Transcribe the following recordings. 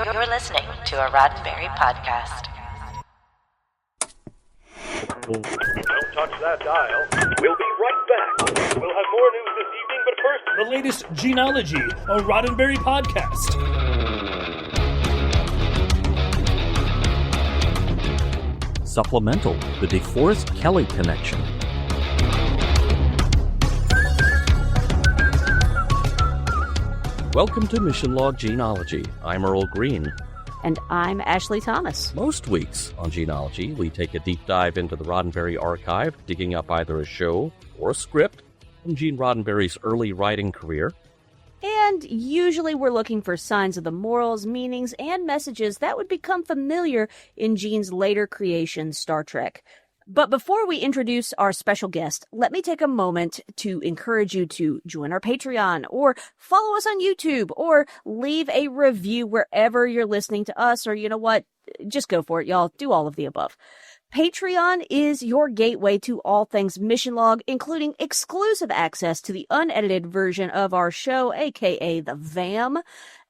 You're listening to a Roddenberry Podcast. Don't touch that dial. We'll be right back. We'll have more news this evening, but first... The latest Gene-ology, a Roddenberry Podcast. Supplemental, the DeForest Kelley connection. Welcome to Mission Log Gene-ology. I'm Earl Green. And I'm Ashley Thomas. Most weeks on Gene-ology, we take a deep dive into the Roddenberry archive, digging up either a show or a script from Gene Roddenberry's early writing career. And usually we're looking for signs of the morals, meanings, and messages that would become familiar in Gene's later creation, Star Trek. But before we introduce our special guest, let me take a moment to encourage you to join our Patreon or follow us on YouTube or leave a review wherever you're listening to us, or you know what? Just go for it, y'all. Do all of the above. Patreon is your gateway to all things Mission Log, including exclusive access to the unedited version of our show, aka the VAM,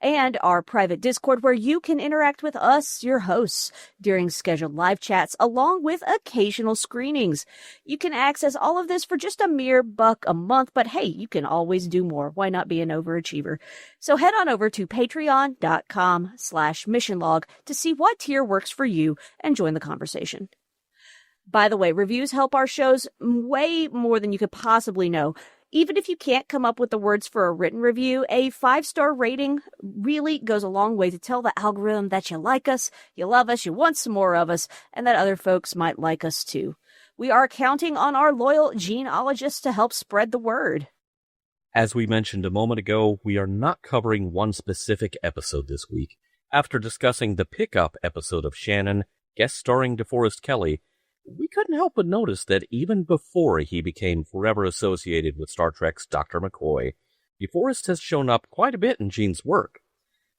and our private Discord where you can interact with us, your hosts, during scheduled live chats, along with occasional screenings. You can access all of this for just a mere $1 a month, but hey, you can always do more. Why not be an overachiever? So head on over to patreon.com/missionlog to see what tier works for you and join the conversation. By the way, reviews help our shows way more than you could possibly know. Even if you can't come up with the words for a written review, a 5-star rating really goes a long way to tell the algorithm that you like us, you love us, you want some more of us, and that other folks might like us too. We are counting on our loyal genealogists to help spread the word. As we mentioned a moment ago, we are not covering one specific episode this week. After discussing the pickup episode of Shannon, guest starring DeForest Kelley, we couldn't help but notice that even before he became forever associated with Star Trek's Dr. McCoy, DeForest has shown up quite a bit in Gene's work.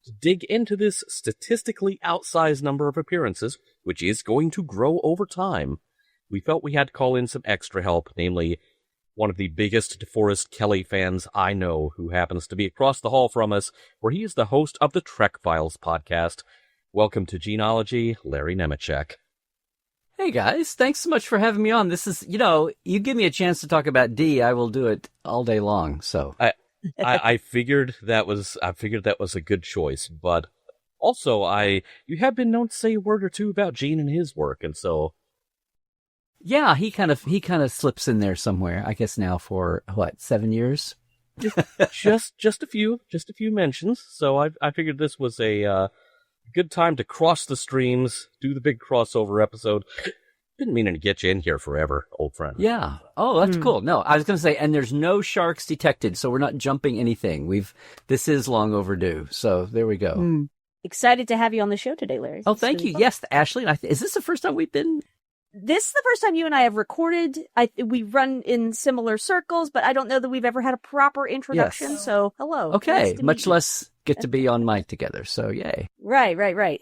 To dig into this statistically outsized number of appearances, which is going to grow over time, we felt we had to call in some extra help, namely one of the biggest DeForest Kelley fans I know, who happens to be across the hall from us, where he is the host of the Trek Files podcast. Welcome to Gene-ology, Larry Nemecek. Hey guys, thanks so much for having me on. This is, you give me a chance to talk about D, I will do it all day long. So I figured that was a good choice, but also you have been known to say a word or two about Gene and his work, and so yeah, he kind of slips in there somewhere. I guess now for 7 years, just a few mentions. So I figured this was a good time to cross the streams, do the big crossover episode. Didn't mean to get you in here forever, old friend. Yeah. Oh, that's cool. No, I was going to say, and there's no sharks detected, so we're not jumping anything. This is long overdue. So there we go. Excited to have you on the show today, Larry. Oh, thank you. Fun. Yes, Ashley. Is this the first time we've been? This is the first time you and I have recorded. We run in similar circles, but I don't know that we've ever had a proper introduction. Yes. So, hello. Okay. Nice much less get to be on mic together. So, yay. Right.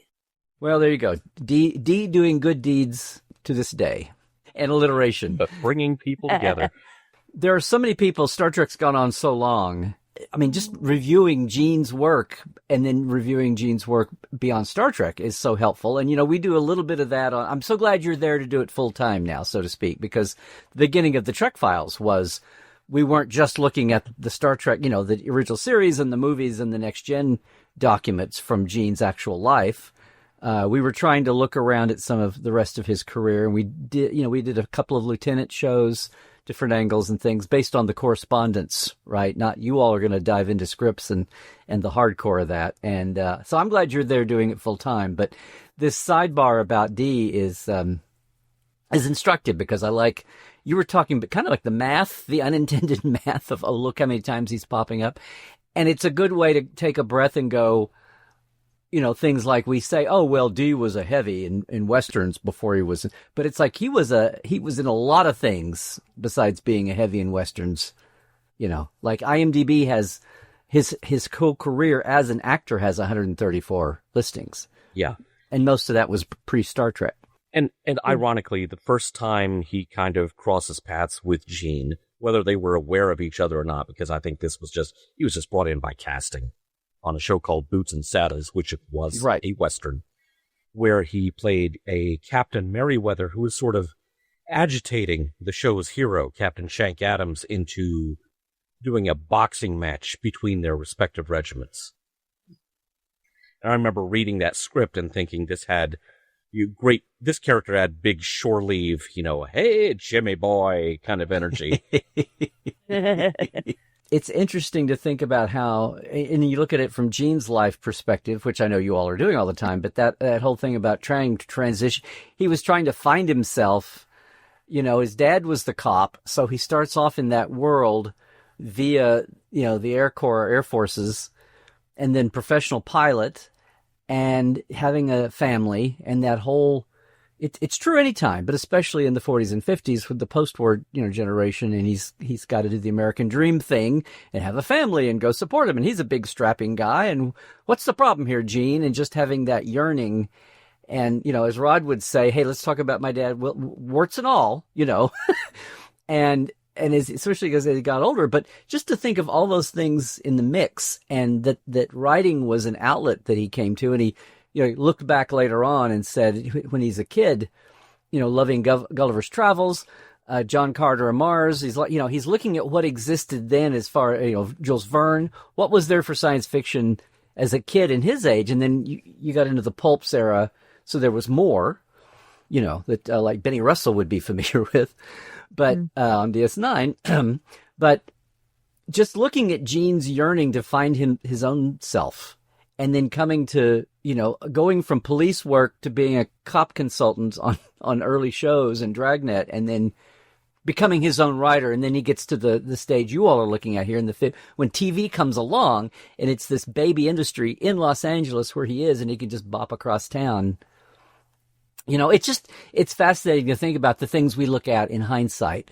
Well, there you go. D doing good deeds to this day. And alliteration. But bringing people together. There are so many people. Star Trek's gone on so long. I mean, just reviewing Gene's work and then reviewing Gene's work beyond Star Trek is so helpful. And, we do a little bit of that. I'm so glad you're there to do it full time now, so to speak, because the beginning of the Trek Files was we weren't just looking at the Star Trek, the original series and the movies and the Next Gen documents from Gene's actual life. We were trying to look around at some of the rest of his career, and we did a couple of lieutenant shows, different angles and things based on the correspondence, right? Not you all are going to dive into scripts and the hardcore of that. And so I'm glad you're there doing it full time. But this sidebar about D is instructive because you were talking kind of like the math, the unintended math of, look how many times he's popping up. And it's a good way to take a breath and go, things like we say, D was a heavy in Westerns before he was, but it's like he was in a lot of things besides being a heavy in Westerns, like IMDb has his whole career as an actor has 134 listings. Yeah. And most of that was pre-Star Trek. And ironically, the first time he kind of crosses paths with Gene, whether they were aware of each other or not, because I think he was just brought in by casting. on a show called Boots and Saddles, which was Right. a Western, where he played a Captain Merriweather who was sort of agitating the show's hero, Captain Shank Adams, into doing a boxing match between their respective regiments. And I remember reading that script and thinking this character had big shore leave, hey, Jimmy boy kind of energy. It's interesting to think about how, and you look at it from Gene's life perspective, which I know you all are doing all the time, but that whole thing about trying to transition, he was trying to find himself. His dad was the cop, so he starts off in that world via, the Air Corps, Air Forces, and then professional pilot, and having a family, and that whole, it's true anytime, but especially in the 40s and 50s with the post-war, generation, and he's got to do the American dream thing and have a family and go support him, and he's a big strapping guy, and what's the problem here, Gene? And just having that yearning, and, as Rod would say, hey, let's talk about my dad, warts and all, and especially as he got older, but just to think of all those things in the mix, and that writing was an outlet that he came to, and he looked back later on and said, when he's a kid, loving Gulliver's Travels, John Carter of Mars, he's looking at what existed then as far, Jules Verne, what was there for science fiction as a kid in his age, and then you got into the pulps era, so there was more, that like Benny Russell would be familiar with, but on DS9, but just looking at Gene's yearning to find his own self, and then coming to, going from police work to being a cop consultant on early shows and Dragnet, and then becoming his own writer. And then he gets to the stage you all are looking at here in when TV comes along, and it's this baby industry in Los Angeles where he is, and he can just bop across town. It's fascinating to think about the things we look at in hindsight,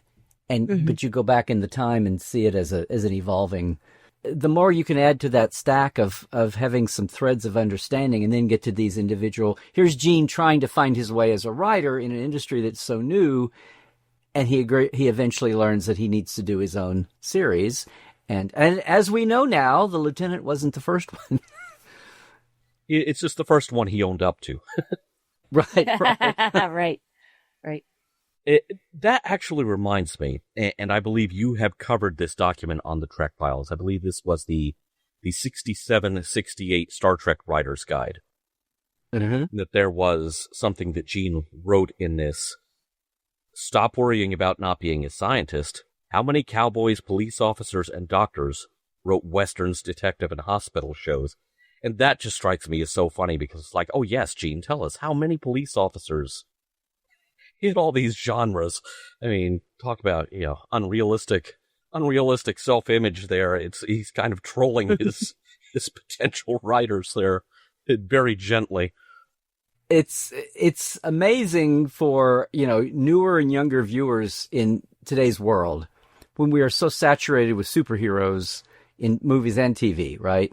but you go back in the time and see it as an evolving. The more you can add to that stack of having some threads of understanding, and then get to these individual. Here's Gene trying to find his way as a writer in an industry that's so new, and he eventually learns that he needs to do his own series. And as we know now, the Lieutenant wasn't the first one. It's just the first one he owned up to. Right. Right. That actually reminds me, and I believe you have covered this document on the Trek Files. I believe this was the 67-68 Star Trek Writer's Guide. That there was something that Gene wrote in this. Stop worrying about not being a scientist. How many cowboys, police officers, and doctors wrote westerns, detective, and hospital shows? And that just strikes me as so funny, because it's like, oh yes, Gene, tell us, how many police officers hit all these genres? I mean, talk about, unrealistic self-image there. He's kind of trolling his potential writers there very gently. It's amazing for, newer and younger viewers in today's world, when we are so saturated with superheroes in movies and TV, right?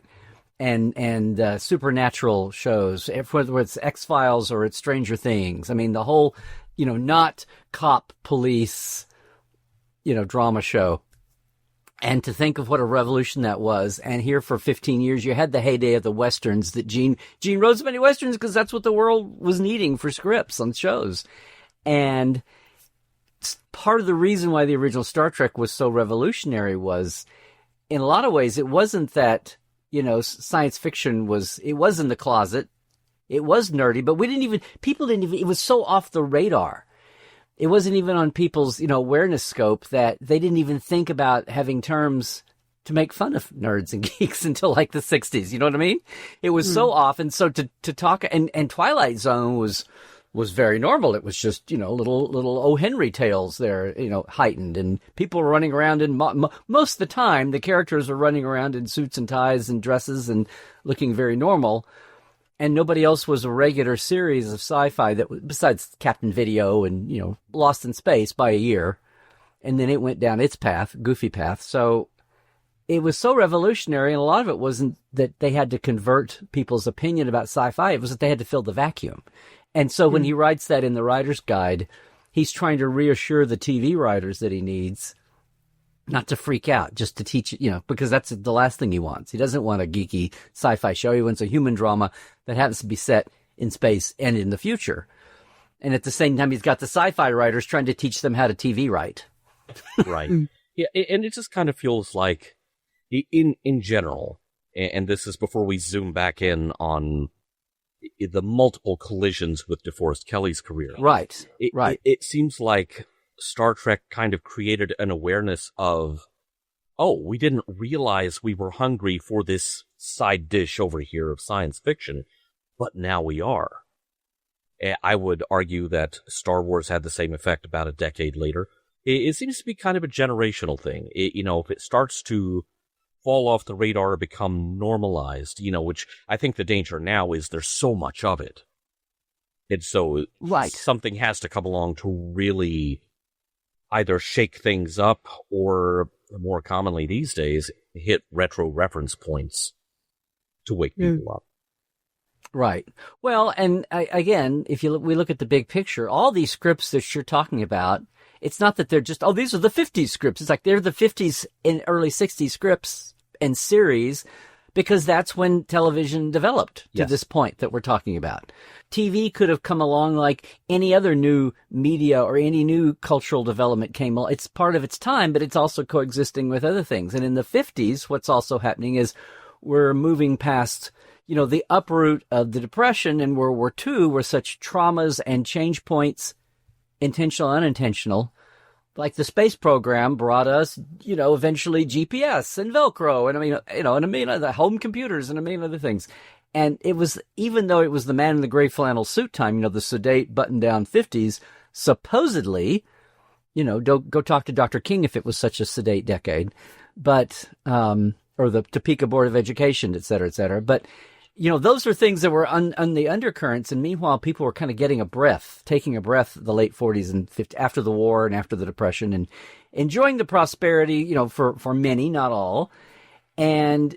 And supernatural shows, whether it's X-Files or it's Stranger Things. I mean, the whole, not cop police, drama show. And to think of what a revolution that was. And here for 15 years, you had the heyday of the Westerns that Gene wrote so many Westerns because that's what the world was needing for scripts on shows. And part of the reason why the original Star Trek was so revolutionary was, in a lot of ways, it wasn't that, science fiction was in the closet. It was nerdy, but people didn't even, it was so off the radar. It wasn't even on people's, awareness scope that they didn't even think about having terms to make fun of nerds and geeks until like the 60s. You know what I mean? It was so off. And so to talk, and Twilight Zone was very normal. It was just, little O. Henry tales there, heightened, and people were running around in, most of the time, the characters are running around in suits and ties and dresses and looking very normal. And nobody else was a regular series of sci-fi that, besides Captain Video and, Lost in Space by a year. And then it went down its path, goofy path. So it was so revolutionary. And a lot of it wasn't that they had to convert people's opinion about sci-fi. It was that they had to fill the vacuum. And so when he writes that in the writer's guide, he's trying to reassure the TV writers that he needs not to freak out, just to teach, because that's the last thing he wants. He doesn't want a geeky sci-fi show. He wants a human drama that happens to be set in space and in the future. And at the same time, he's got the sci-fi writers trying to teach them how to TV write. Right. Yeah, and it just kind of feels like, in general, and this is before we zoom back in on the multiple collisions with DeForest Kelley's career. Right, It seems like Star Trek kind of created an awareness of, we didn't realize we were hungry for this side dish over here of science fiction, but now we are. I would argue that Star Wars had the same effect about a decade later. It seems to be kind of a generational thing. If it starts to fall off the radar or become normalized, which I think the danger now is there's so much of it. And so something has to come along to really either shake things up or, more commonly these days, hit retro reference points to wake people up. Right. Well, and again, if we look at the big picture, all these scripts that you're talking about, it's not that they're just, these are the 50s scripts. It's like they're the 50s and early 60s scripts and series, because that's when television developed to this point that we're talking about. TV could have come along like any other new media or any new cultural development came along. It's part of its time, but it's also coexisting with other things. And in the 50s, what's also happening is we're moving past, the uproot of the Depression and World War II were such traumas and change points, intentional, unintentional. Like the space program brought us, eventually GPS and Velcro and a million other home computers and a million other things. And it was, even though it was the man in the gray flannel suit time, the sedate button-down 50s, supposedly, go talk to Dr. King if it was such a sedate decade, but, or the Topeka Board of Education, et cetera, et cetera. But, those are things that were on the undercurrents. And meanwhile, people were kind of taking a breath, the late 40s and 50s, after the war and after the Depression, and enjoying the prosperity, for many, not all. And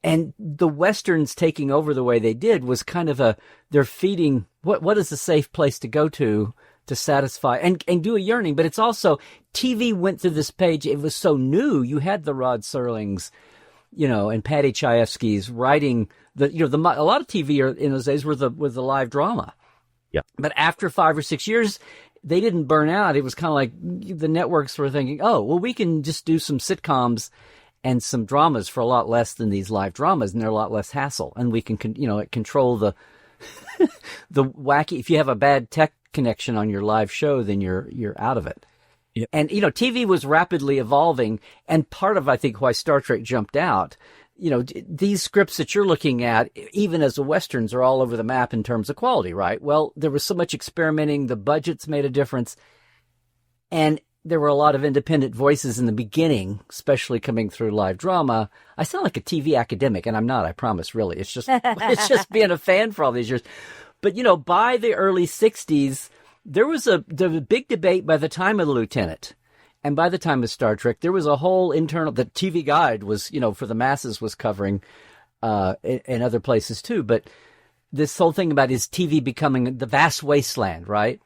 the Westerns taking over the way they did was kind of they're feeding, what is a safe place to go to satisfy and do a yearning. But it's also, TV went through this page. It was so new. You had the Rod Serlings, and Patty Chayefsky's writing a lot of TV in those days were the live drama. Yeah. But after 5 or 6 years, they didn't burn out. It was kind of like the networks were thinking, we can just do some sitcoms and some dramas for a lot less than these live dramas, and they're a lot less hassle. And we can, control the the wacky. If you have a bad tech connection on your live show, then you're out of it. Yep. And TV was rapidly evolving, and part of I think why Star Trek jumped out. These scripts that you're looking at, even as the Westerns, are all over the map in terms of quality, right? Well, there was so much experimenting. The budgets made a difference. And there were a lot of independent voices in the beginning, especially coming through live drama. I sound like a TV academic, and I'm not, I promise, really. It's just being a fan for all these years. But, by the early 60s, there was a big debate by the time of The Lieutenant. And by the time of Star Trek, there was a whole internal, the TV Guide was, for the masses was covering, in other places too. But this whole thing about is TV becoming the vast wasteland, right?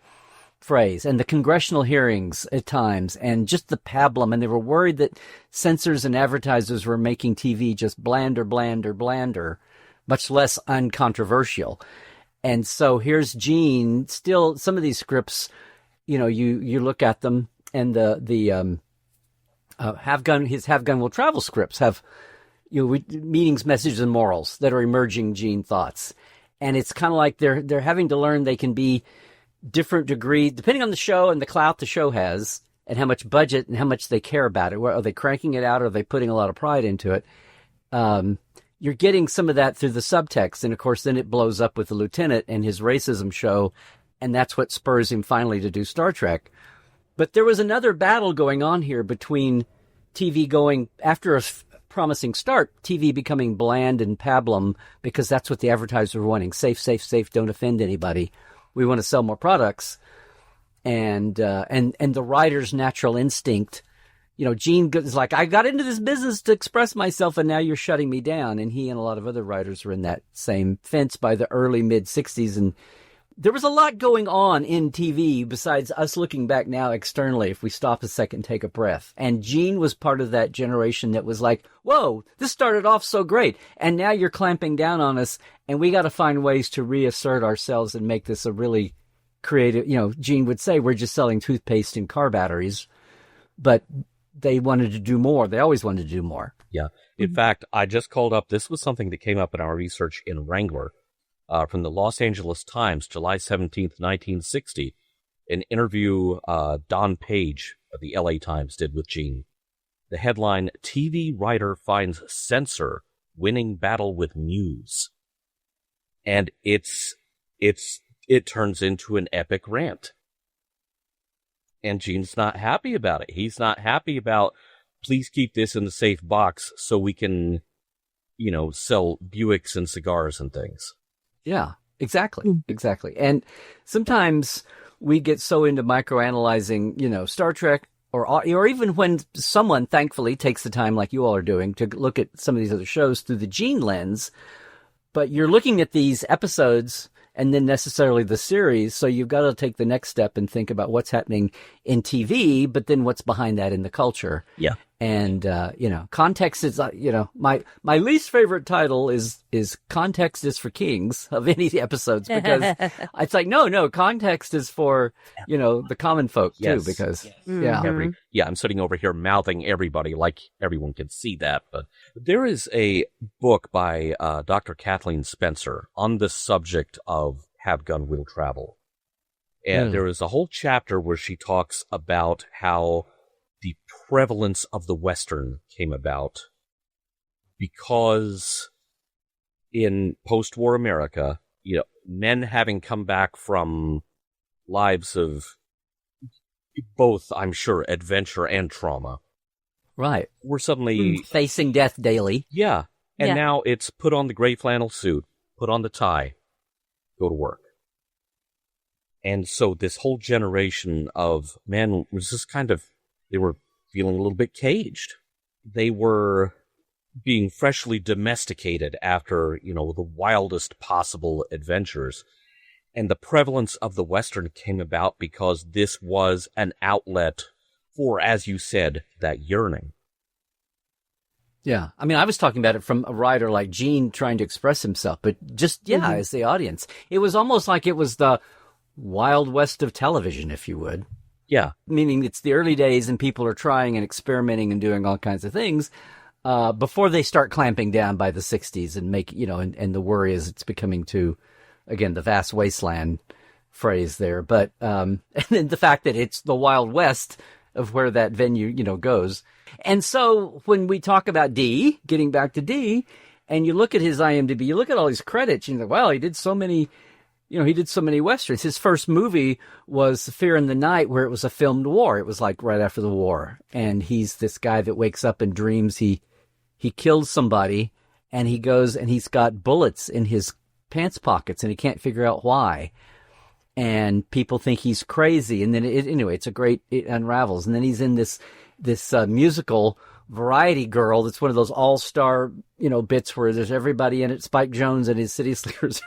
Phrase. And the congressional hearings at times, and just the pablum. And they were worried that censors and advertisers were making TV just blander, much less uncontroversial. And so here's Gene, still some of these scripts, you look at them, and his Have Gun Will Travel scripts have, meanings, messages, and morals that are emerging Gene thoughts. And it's kind of like they're having to learn they can be different degrees, depending on the show and the clout the show has, and how much budget and how much they care about it. Are they cranking it out, or are they putting a lot of pride into it? You're getting some of that through the subtext. And of course, then it blows up with the Lieutenant and his racism show. And that's what spurs him finally to do Star Trek. But there was another battle going on here between TV going, after a promising start, TV becoming bland and pablum, because that's what the advertisers were wanting. Safe, don't offend anybody. We want to sell more products. And the writer's natural instinct, Gene is like, I got into this business to express myself, and now you're shutting me down. And he and a lot of other writers were in that same fence by the early mid 60s. And there was a lot going on in TV besides us looking back now externally if we stop a second and take a breath. And Gene was part of that generation that was like, whoa, this started off so great. And now you're clamping down on us, and we got to find ways to reassert ourselves and make this a really creative, Gene would say we're just selling toothpaste and car batteries, but they wanted to do more. They always wanted to do more. Yeah. In fact, I just called up, this was something that came up in our research in Wrangler. From the Los Angeles Times, July 17th, 1960, an interview Don Page of the LA Times did with Gene. The headline, TV writer finds censor winning battle with news. And it turns into an epic rant. And Gene's not happy about it. He's not happy about, please keep this in the safe box so we can, sell Buicks and cigars and things. Yeah, exactly. And sometimes we get so into microanalyzing, Star Trek, or even when someone thankfully takes the time, like you all are doing, to look at some of these other shows through the Gene lens. But you're looking at these episodes and then necessarily the series, so you've got to take the next step and think about what's happening in TV, but then what's behind that in the culture. Yeah. And, context is, my least favorite title is Context is for Kings of any episodes, because it's like, no, context is for, the common folk too, because, I'm sitting over here mouthing everybody like everyone can see that. But there is a book by Dr. Kathleen Spencer on the subject of Have Gun Will Travel. And there is a whole chapter where she talks about how the prevalence of the Western came about because in post-war America, men having come back from lives of both, I'm sure, adventure and trauma. Right. Were suddenly facing death daily. Yeah. And now it's put on the gray flannel suit, put on the tie, go to work. And so this whole generation of men was just they were feeling a little bit caged. They were being freshly domesticated after, the wildest possible adventures. And the prevalence of the Western came about because this was an outlet for, as you said, that yearning. Yeah. I mean, I was talking about it from a writer like Gene trying to express himself, but just, as the audience. It was almost like it was the Wild West of television, if you would. Yeah. Meaning it's the early days and people are trying and experimenting and doing all kinds of things before they start clamping down by the 60s and make, and the worry is it's becoming too, again, the vast wasteland phrase there. But, and then the fact that it's the Wild West of where that venue, goes. And so when we talk about D, getting back to D, and you look at his IMDb, you look at all these credits, and you think, wow, he did so many Westerns. His first movie was Fear in the Night, where it was a filmed war. It was like right after the war. And he's this guy that wakes up and dreams he killed somebody, and he goes and he's got bullets in his pants pockets, and he can't figure out why. And people think he's crazy. And then it unravels. And then he's in this musical Variety Girl that's one of those all-star, bits where there's everybody in it, Spike Jonze and his City Slickers,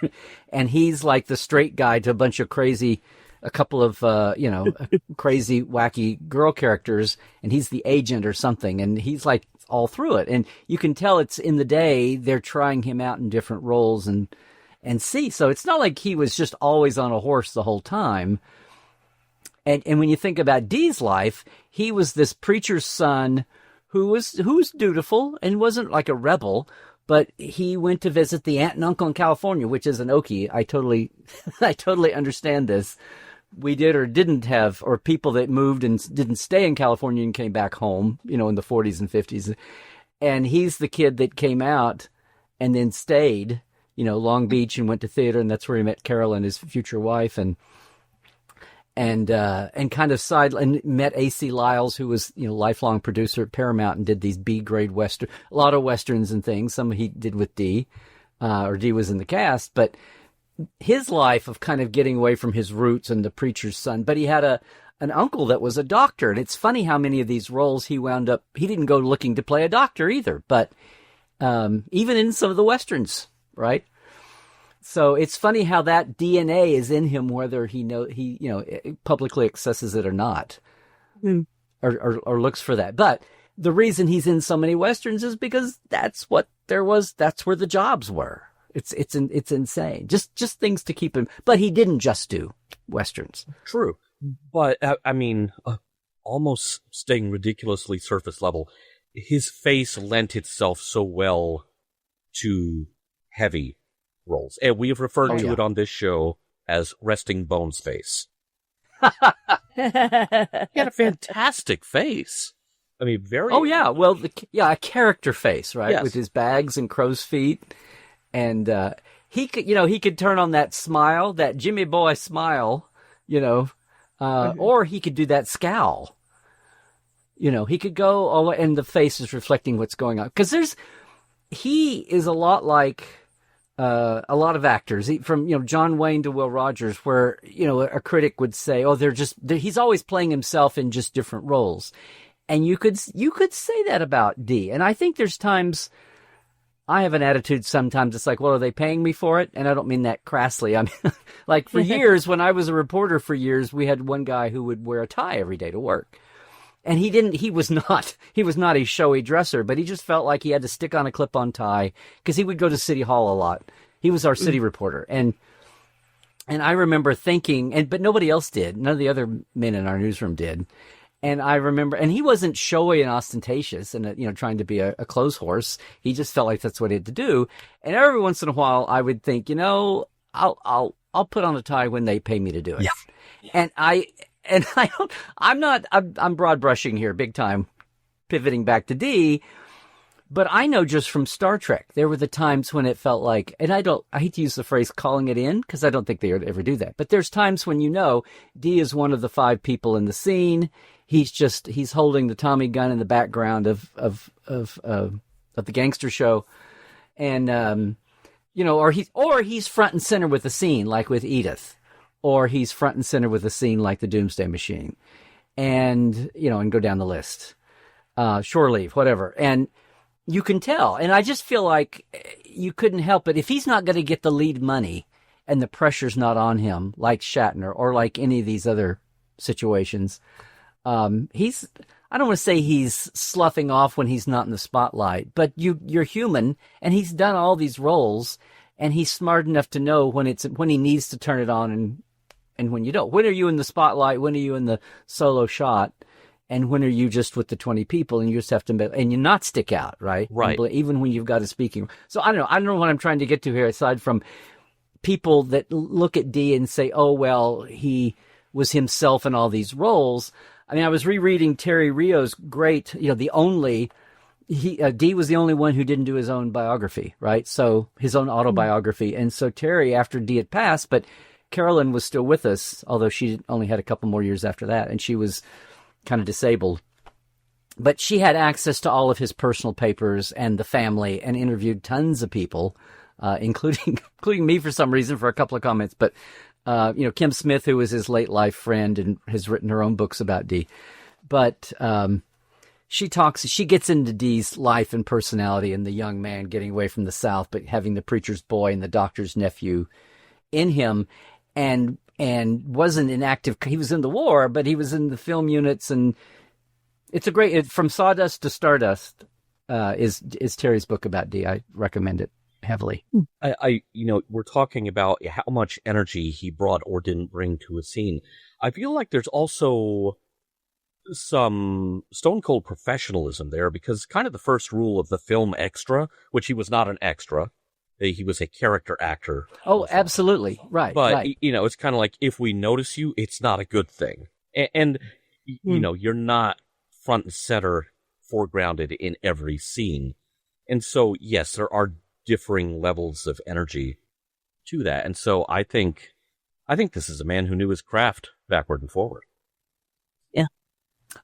and he's like the straight guy to a couple of crazy, wacky girl characters, and he's the agent or something, and he's like all through it. And you can tell it's in the day, they're trying him out in different roles and see. So it's not like he was just always on a horse the whole time. And when you think about Dee's life, he was this preacher's son who was dutiful and wasn't like a rebel, but he went to visit the aunt and uncle in California, which is an Okie. I totally understand this. We did or didn't have, or people that moved and didn't stay in California and came back home, in the 40s and 50s. And he's the kid that came out and then stayed, Long Beach, and went to theater, and that's where he met Carolyn, his future wife, and kind of and met A.C. Lyles, who was, lifelong producer at Paramount and did these B-grade Western, a lot of Westerns and things. Some he did with Dee, or Dee was in the cast, but his life of kind of getting away from his roots and the preacher's son. But he had an uncle that was a doctor. And it's funny how many of these roles he didn't go looking to play a doctor either, but, even in some of the Westerns, right? So it's funny how that DNA is in him, whether he publicly accesses it or not, or looks for that. But the reason he's in so many Westerns is because that's what there was. That's where the jobs were. It's insane. Just things to keep him. But he didn't just do Westerns. True. But, almost staying ridiculously surface level, his face lent itself so well to heavy roles. And we have referred to it on this show as resting bones face. He had a fantastic face. I mean, very... Oh, yeah. Well, a character face, right? Yes. With his bags and crow's feet. And he could turn on that smile, that Jimmy Boy smile, or he could do that scowl. He could go, and the face is reflecting what's going on. Because he is a lot like a lot of actors, from John Wayne to Will Rogers, where a critic would say, he's always playing himself in just different roles, and you could say that about Dee. And I think there's times I have an attitude sometimes. It's like, well, are they paying me for it? And I don't mean that crassly. I mean, like for years, when I was a reporter for years, we had one guy who would wear a tie every day to work. And he was not a showy dresser, but he just felt like he had to stick on a clip-on tie because he would go to City Hall a lot. He was our city reporter. And I remember thinking, but nobody else did. None of the other men in our newsroom did. And I remember, and he wasn't showy and ostentatious and, trying to be a clothes horse. He just felt like that's what he had to do. And every once in a while I would think, I'll put on a tie when they pay me to do it. Yeah. I'm broad brushing here big time, pivoting back to Dee, but I know just from Star Trek, there were the times when it felt like, and I hate to use the phrase calling it in, because I don't think they would ever do that, but there's times when Dee is one of the 5 people in the scene. He's holding the Tommy gun in the background of the gangster show. And, or he's front and center with the scene, like with Edith, or he's front and center with a scene like the Doomsday Machine, and go down the list, Shore Leave, whatever. And you can tell. And I just feel like you couldn't help it. If he's not going to get the lead money and the pressure's not on him, like Shatner or like any of these other situations, I don't want to say he's sloughing off when he's not in the spotlight, but you're human, and he's done all these roles, and he's smart enough to know when he needs to turn it on and when you don't. When are you in the spotlight? When are you in the solo shot? And when are you just with the 20 people and you just have to, and you not stick out, right? Right. Even when you've got a speaking. So I don't know what I'm trying to get to here, aside from people that look at Dee and say, oh, well, he was himself in all these roles. I mean, I was rereading Terry Rio's great, Dee was the only one who didn't do his own biography, right? So his own autobiography. And so Terry, after Dee had passed, but Carolyn was still with us, although she only had a couple more years after that, and she was kind of disabled. But she had access to all of his personal papers and the family, and interviewed tons of people, including me for some reason for a couple of comments. But Kim Smith, who was his late life friend and has written her own books about Dee. But she gets into Dee's life and personality, and the young man getting away from the South, but having the preacher's boy and the doctor's nephew in him, and wasn't in active. He was in the war, but he was in the film units, and it's a great. From Sawdust to Stardust is Terry's book about Dee. I recommend it heavily. We're talking about how much energy he brought or didn't bring to a scene. I feel like there's also some stone cold professionalism there, because kind of the first rule of the film extra, which he was not an extra, he was a character actor. Oh, absolutely. Right. But, right. It's kind of like, if we notice you, it's not a good thing. And you're not front and center foregrounded in every scene. And so, yes, there are differing levels of energy to that. And so I think this is a man who knew his craft backward and forward. Yeah.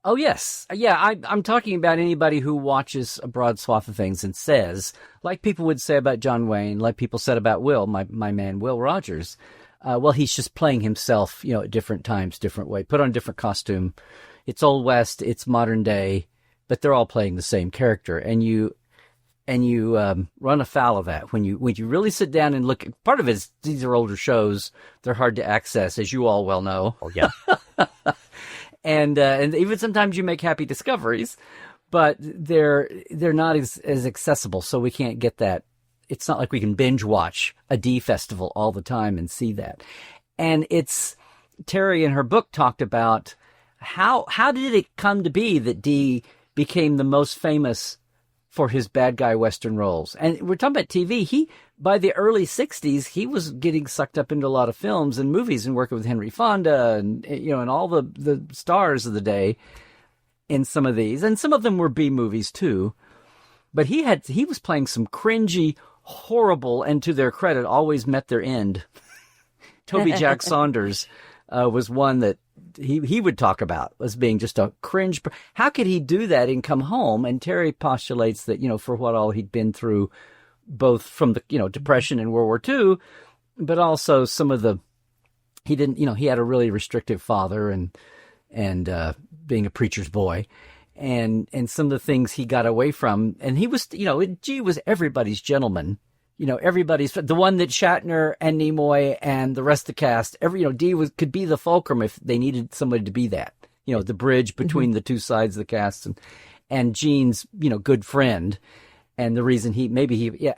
Oh, yes. Yeah, I'm talking about anybody who watches a broad swath of things and says, like people would say about John Wayne, like people said about Will, my man, Will Rogers, well, he's just playing himself, at different times, different way, put on a different costume. It's Old West, it's modern day, but they're all playing the same character. And and you run afoul of that when you really sit down and look. Part of it is these are older shows; they're hard to access, as you all well know. Oh yeah, and even sometimes you make happy discoveries, but they're not as accessible, so we can't get that. It's not like we can binge watch a D festival all the time and see that. And Terry in her book talked about how did it come to be that D became the most famous for his bad guy Western roles. And we're talking about TV. By the early 60s, he was getting sucked up into a lot of films and movies and working with Henry Fonda and, and all the stars of the day in some of these. And some of them were B movies too. But he was playing some cringy, horrible, and to their credit, always met their end. Toby Jack Saunders was one that he would talk about as being just a cringe. How could he do that and come home? And Terry postulates that, for what all he'd been through, both from the, Depression and World War II, but also some of he had a really restrictive father and being a preacher's boy and some of the things he got away from. And he was, G was everybody's gentleman. Everybody's the one that Shatner and Nimoy and the rest of the cast, D could be the fulcrum if they needed somebody to be that, the bridge between the two sides of the cast and Gene's, good friend. And the reason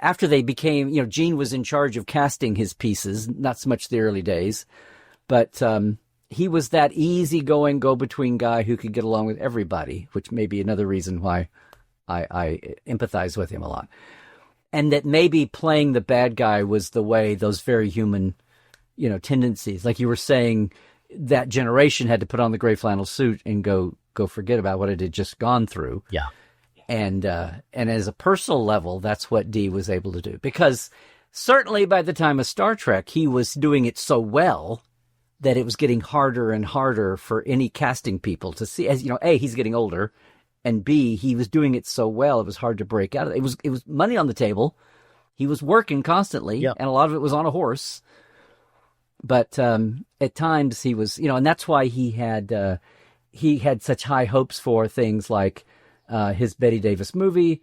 after they became, Gene was in charge of casting his pieces, not so much the early days, but, he was that easygoing go-between guy who could get along with everybody, which may be another reason why I empathize with him a lot. And that maybe playing the bad guy was the way those very human, tendencies, like you were saying, that generation had to put on the gray flannel suit and go forget about what it had just gone through. Yeah. And as a personal level, that's what D was able to do. Because certainly by the time of Star Trek, he was doing it so well that it was getting harder and harder for any casting people to see. As A, he's getting older. And B, he was doing it so well, it was hard to break out. It was money on the table. He was working constantly, and a lot of it was on a horse. But at times he was, and that's why he had such high hopes for things like his Bette Davis movie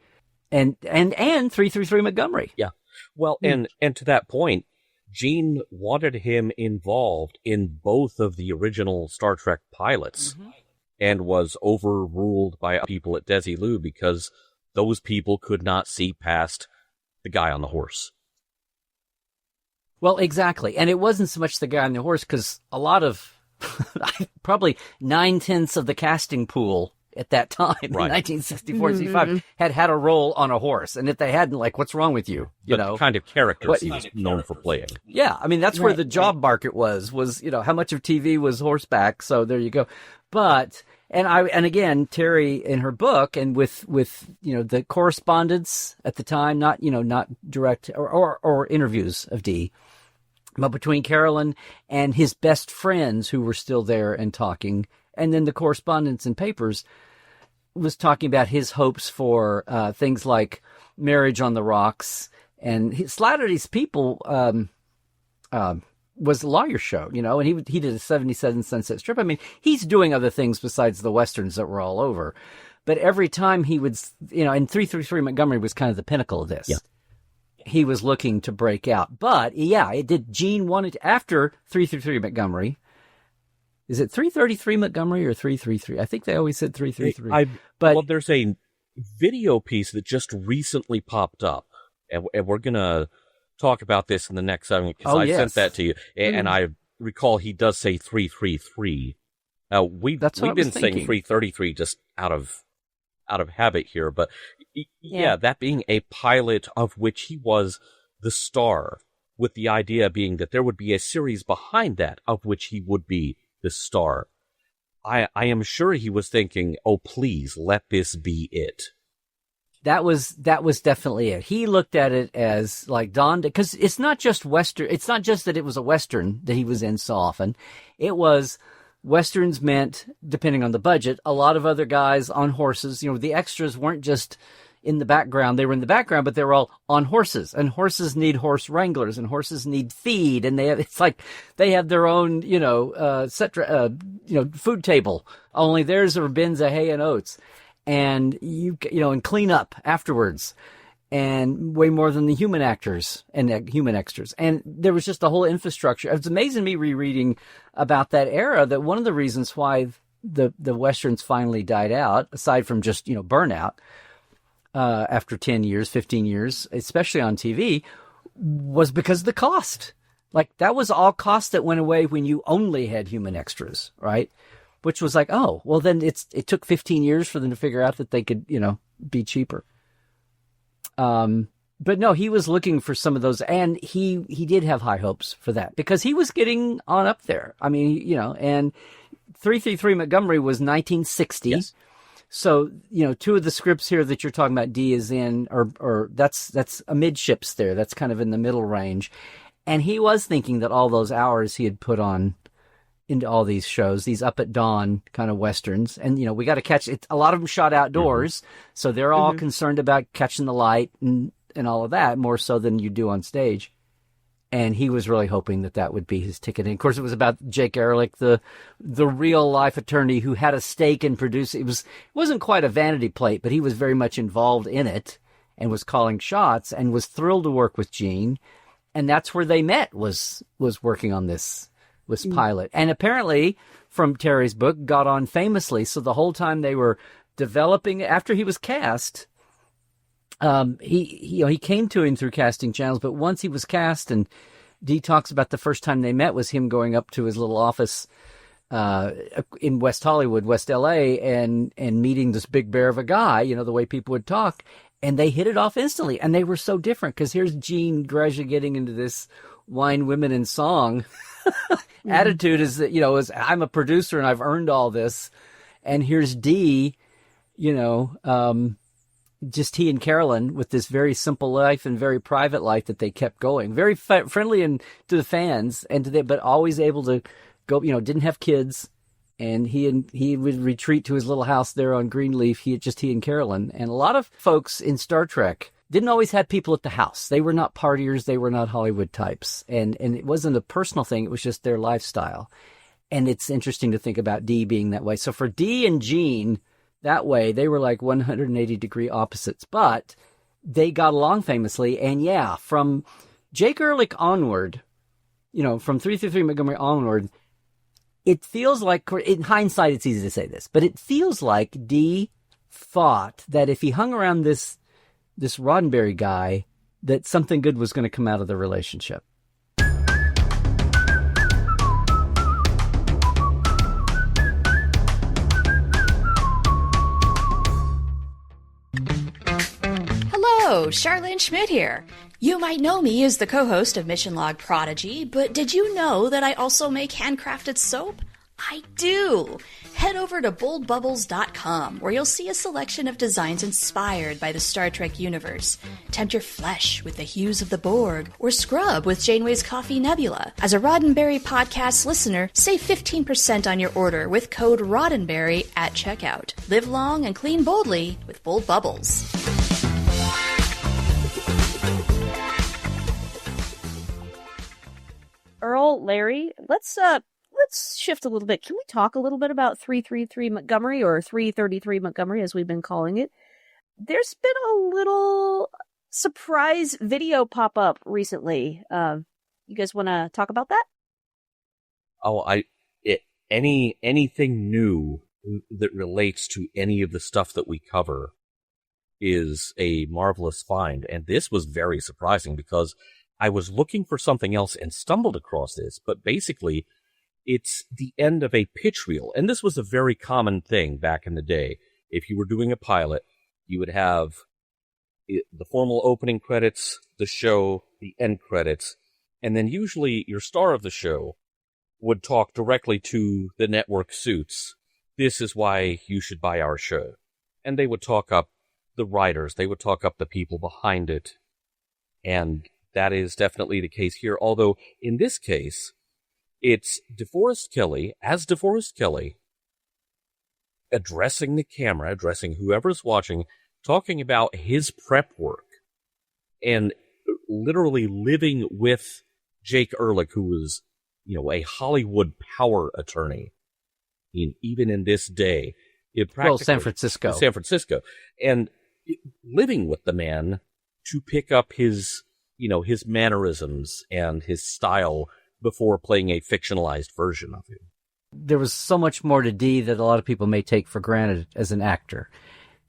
and 333 Montgomery. Yeah. Well, and to that point, Gene wanted him involved in both of the original Star Trek pilots. Mm-hmm. And was overruled by people at Desilu because those people could not see past the guy on the horse. Well, exactly. And it wasn't so much the guy on the horse because a lot of, probably 9/10 of the casting pool at that time, right. In 1964-65, had a role on a horse. And if they hadn't, what's wrong with you? The kind of characters he was known for playing. Yeah, I mean, that's where the job market was, how much of TV was horseback. So there you go. But, and again, Terry in her book and with the correspondence at the time, not direct or interviews of D, but between Carolyn and his best friends who were still there and talking, and then the correspondence and papers was talking about his hopes for things like Marriage on the Rocks, and Slattery's People was a lawyer show, and he did a 77 Sunset Strip. I mean, he's doing other things besides the Westerns that were all over. But every time he would, and 333 Montgomery was kind of the pinnacle of this. Yeah. He was looking to break out. But, it did. Gene wanted, after 333 Montgomery, is it 333 Montgomery or 333? I think they always said 333. Well, there's a video piece that just recently popped up, and we're going to talk about this in the next segment because sent that to you, and I recall he does say 333. We've been saying 333 just out of habit here, but that being a pilot of which he was the star, with the idea being that there would be a series behind that of which he would be the star. I am sure he was thinking, oh, please let this be it. That was definitely it. He looked at it as like Don, because it's not just Western. It's not just that it was a Western that he was in so often. It was Westerns meant, depending on the budget, a lot of other guys on horses. The extras weren't just in the background. They were in the background, but they were all on horses, and horses need horse wranglers, and horses need feed, and it's like they have their own, food table. Only theirs are bins of hay and oats. And and clean up afterwards. and way more than the human actors and human extras. And there was just a whole infrastructure. It's amazing to me rereading about that era that one of the reasons why the Westerns finally died out, aside from just, burnout, after 10 years, 15 years, especially on TV, was because of the cost. Like, that was all cost that went away when you only had human extras, right? Which was like, oh, well, then it took 15 years for them to figure out that they could, be cheaper. But no, he was looking for some of those, and he did have high hopes for that because he was getting on up there. I mean, and 333 Montgomery was 1960. Yes. So, two of the scripts here that you're talking about, D is in, or that's amidships there. That's kind of in the middle range. And he was thinking that all those hours he had put on into all these shows, these up at dawn kind of Westerns. And, we got to catch it. A lot of them shot outdoors. Mm-hmm. So they're all concerned about catching the light and all of that more so than you do on stage. And he was really hoping that would be his ticket. And of course, it was about Jake Ehrlich, the real life attorney who had a stake in producing. It wasn't quite a vanity plate, but he was very much involved in it and was calling shots and was thrilled to work with Gene. And that's where they met, was working on this pilot. And apparently, from Terry's book, got on famously. So the whole time they were developing, after he was cast, he came to him through casting channels, but once he was cast, and Dee talks about the first time they met was him going up to his little office in West Hollywood, West LA, and meeting this big bear of a guy, the way people would talk. And they hit it off instantly. And they were so different because here's Gene gradually getting into this wine, women, and song attitude is that, is I'm a producer and I've earned all this. And here's Dee, just he and Carolyn with this very simple life and very private life that they kept going. Very friendly and to the fans but always able to go, didn't have kids. And he would retreat to his little house there on Greenleaf. He and Carolyn. And a lot of folks in Star Trek didn't always have people at the house. They were not partiers. They were not Hollywood types. And it wasn't a personal thing. It was just their lifestyle. And it's interesting to think about Dee being that way. So for Dee and Gene, that way, they were like 180-degree opposites. But they got along famously. And yeah, from Jake Ehrlich onward, from 333 Montgomery onward, it feels like, in hindsight, it's easy to say this, but it feels like Dee thought that if he hung around this Roddenberry guy, that something good was going to come out of the relationship. Hello, Charlene Schmidt here. You might know me as the co-host of Mission Log Prodigy, but did you know that I also make handcrafted soap? I do! Head over to boldbubbles.com, where you'll see a selection of designs inspired by the Star Trek universe. Tempt your flesh with the hues of the Borg, or scrub with Janeway's Coffee Nebula. As a Roddenberry Podcast listener, save 15% on your order with code Roddenberry at checkout. Live long and clean boldly with Bold Bubbles. Earl, Larry, let's shift a little bit. Can we talk a little bit about 333 Montgomery, or 333 Montgomery as we've been calling it? There's been a little surprise video pop up recently. You guys want to talk about that? Oh, anything new that relates to any of the stuff that we cover is a marvelous find, and this was very surprising because I was looking for something else and stumbled across this, but basically it's the end of a pitch reel. And this was a very common thing back in the day. If you were doing a pilot, you would have the formal opening credits, the show, the end credits, and then usually your star of the show would talk directly to the network suits. This is why you should buy our show. And they would talk up the writers. They would talk up the people behind it. And that is definitely the case here, although in this case, it's DeForest Kelley, as DeForest Kelley, addressing the camera, addressing whoever's watching, talking about his prep work, and literally living with Jake Ehrlich, who was, a Hollywood power attorney, even in this day. San Francisco. And living with the man to pick up his mannerisms and his style before playing a fictionalized version of him. There was so much more to Dee that a lot of people may take for granted as an actor.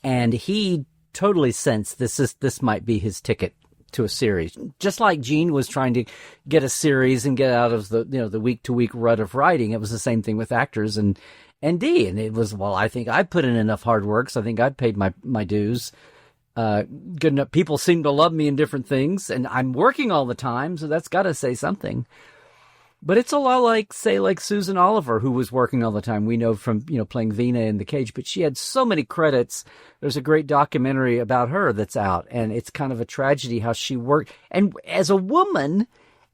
And he totally sensed this might be his ticket to a series. Just like Gene was trying to get a series and get out of the week-to-week rut of writing, it was the same thing with actors and Dee. And it was, well, I think I put in enough hard work, so I think I've paid my dues. Good enough. People seem to love me in different things, and I'm working all the time, so that's got to say something. But it's a lot like Susan Oliver, who was working all the time. We know from, playing Vina in The Cage, but she had so many credits. There's a great documentary about her that's out, and it's kind of a tragedy how she worked. And as a woman,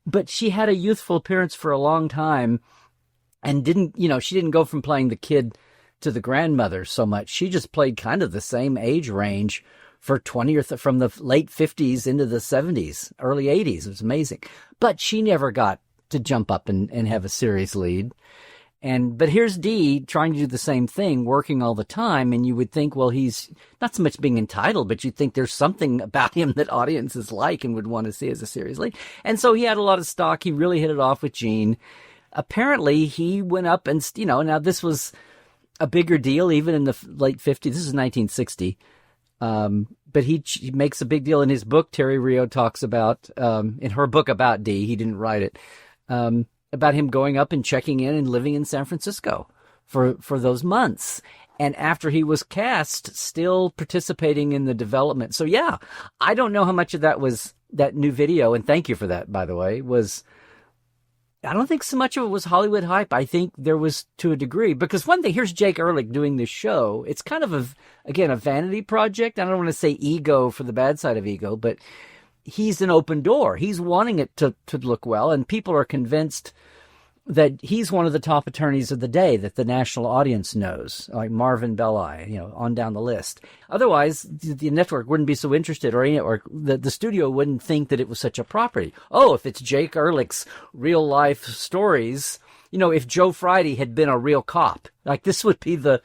but she had a youthful appearance for a long time and she didn't go from playing the kid to the grandmother so much. She just played kind of the same age range for 20 or from the late 50s into the 70s, early 80s. It was amazing. But she never got to jump up and have a series lead. But here's Dee trying to do the same thing, working all the time, and you would think, well, he's not so much being entitled, but you'd think there's something about him that audiences like and would want to see as a series lead. And so he had a lot of stock. He really hit it off with Gene. Apparently, he went up and, now this was a bigger deal even in the late 50s. This is 1960. But he makes a big deal in his book. Terry Rio talks about, in her book about Dee, he didn't write it, about him going up and checking in and living in San Francisco for those months. And after he was cast, still participating in the development. So yeah, I don't know how much of that was that new video. And thank you for that, by the way, I don't think so much of it was Hollywood hype. I think there was to a degree, because one thing, here's Jake Ehrlich doing this show. It's kind of a vanity project. I don't want to say ego for the bad side of ego, but he's an open door. He's wanting it to look well, and people are convinced that he's one of the top attorneys of the day that the national audience knows, like Marvin Belli, on down the list. Otherwise, the network wouldn't be so interested, or the studio wouldn't think that it was such a property. Oh, if it's Jake Ehrlich's real life stories, if Joe Friday had been a real cop, like this would be the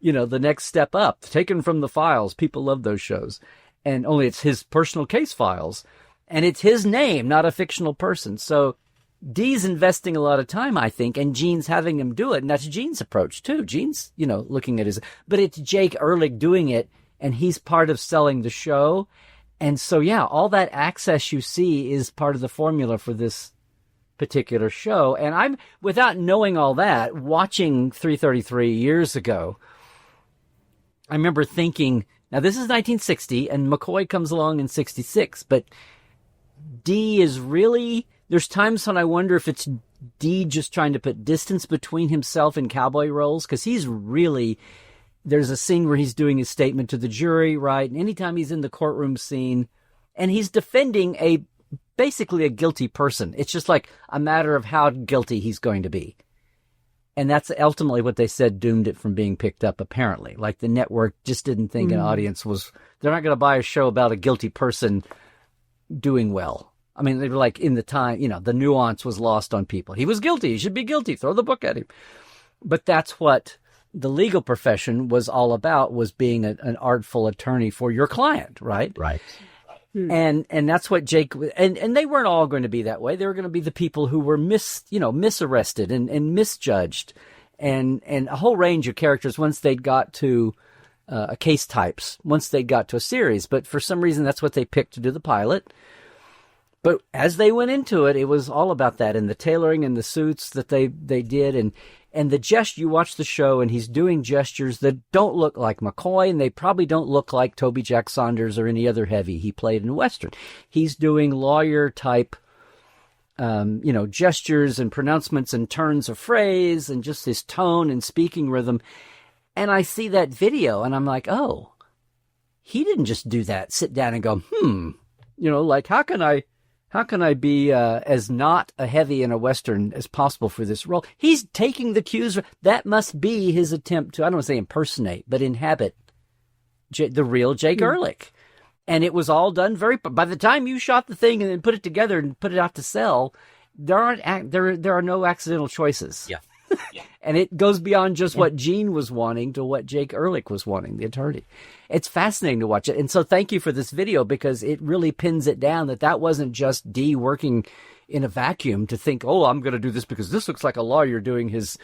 next step up, taken from the files. People love those shows. And only it's his personal case files, and it's his name, not a fictional person. So Dee's investing a lot of time, I think, and Gene's having him do it. And that's Gene's approach too. Gene's, looking at but it's Jake Ehrlich doing it, and he's part of selling the show. And so, yeah, all that access you see is part of the formula for this particular show. And I'm, without knowing all that, watching 333 years ago, I remember thinking, now, this is 1960, and McCoy comes along in 66, but Dee is really, there's times when I wonder if it's Dee just trying to put distance between himself and cowboy roles, because he's really, there's a scene where he's doing his statement to the jury, right? And anytime he's in the courtroom scene, and he's defending basically a guilty person, it's just like a matter of how guilty he's going to be. And that's ultimately what they said doomed it from being picked up, apparently. Like the network just didn't think an audience they're not going to buy a show about a guilty person doing well. I mean, they were like, in the time, the nuance was lost on people. He was guilty. He should be guilty. Throw the book at him. But that's what the legal profession was all about, was being an artful attorney for your client, right? Right. And that's what Jake, and they weren't all going to be that way. They were going to be the people who were misarrested and misjudged, and a whole range of characters once they'd got to case types, once they got to a series. But for some reason, that's what they picked to do the pilot. But as they went into it, it was all about that, and the tailoring and the suits that they did, and the gesture. You watch the show, and he's doing gestures that don't look like McCoy, and they probably don't look like Toby Jack Saunders or any other heavy he played in Western. He's doing lawyer-type, gestures and pronouncements and turns of phrase and just his tone and speaking rhythm. And I see that video, and I'm like, oh, he didn't just do that, sit down and go, like, how can I be as not a heavy in a Western as possible for this role? He's taking the cues. That must be his attempt to, I don't want to say impersonate, but inhabit the real Jake Ehrlich. And it was all done by the time you shot the thing and then put it together and put it out to sell, there are no accidental choices. Yeah. And it goes beyond just what Gene was wanting to what Jake Ehrlich was wanting, the attorney. It's fascinating to watch it. And so thank you for this video, because it really pins it down that wasn't just Dee working in a vacuum to think, oh, I'm going to do this because this looks like a lawyer doing his,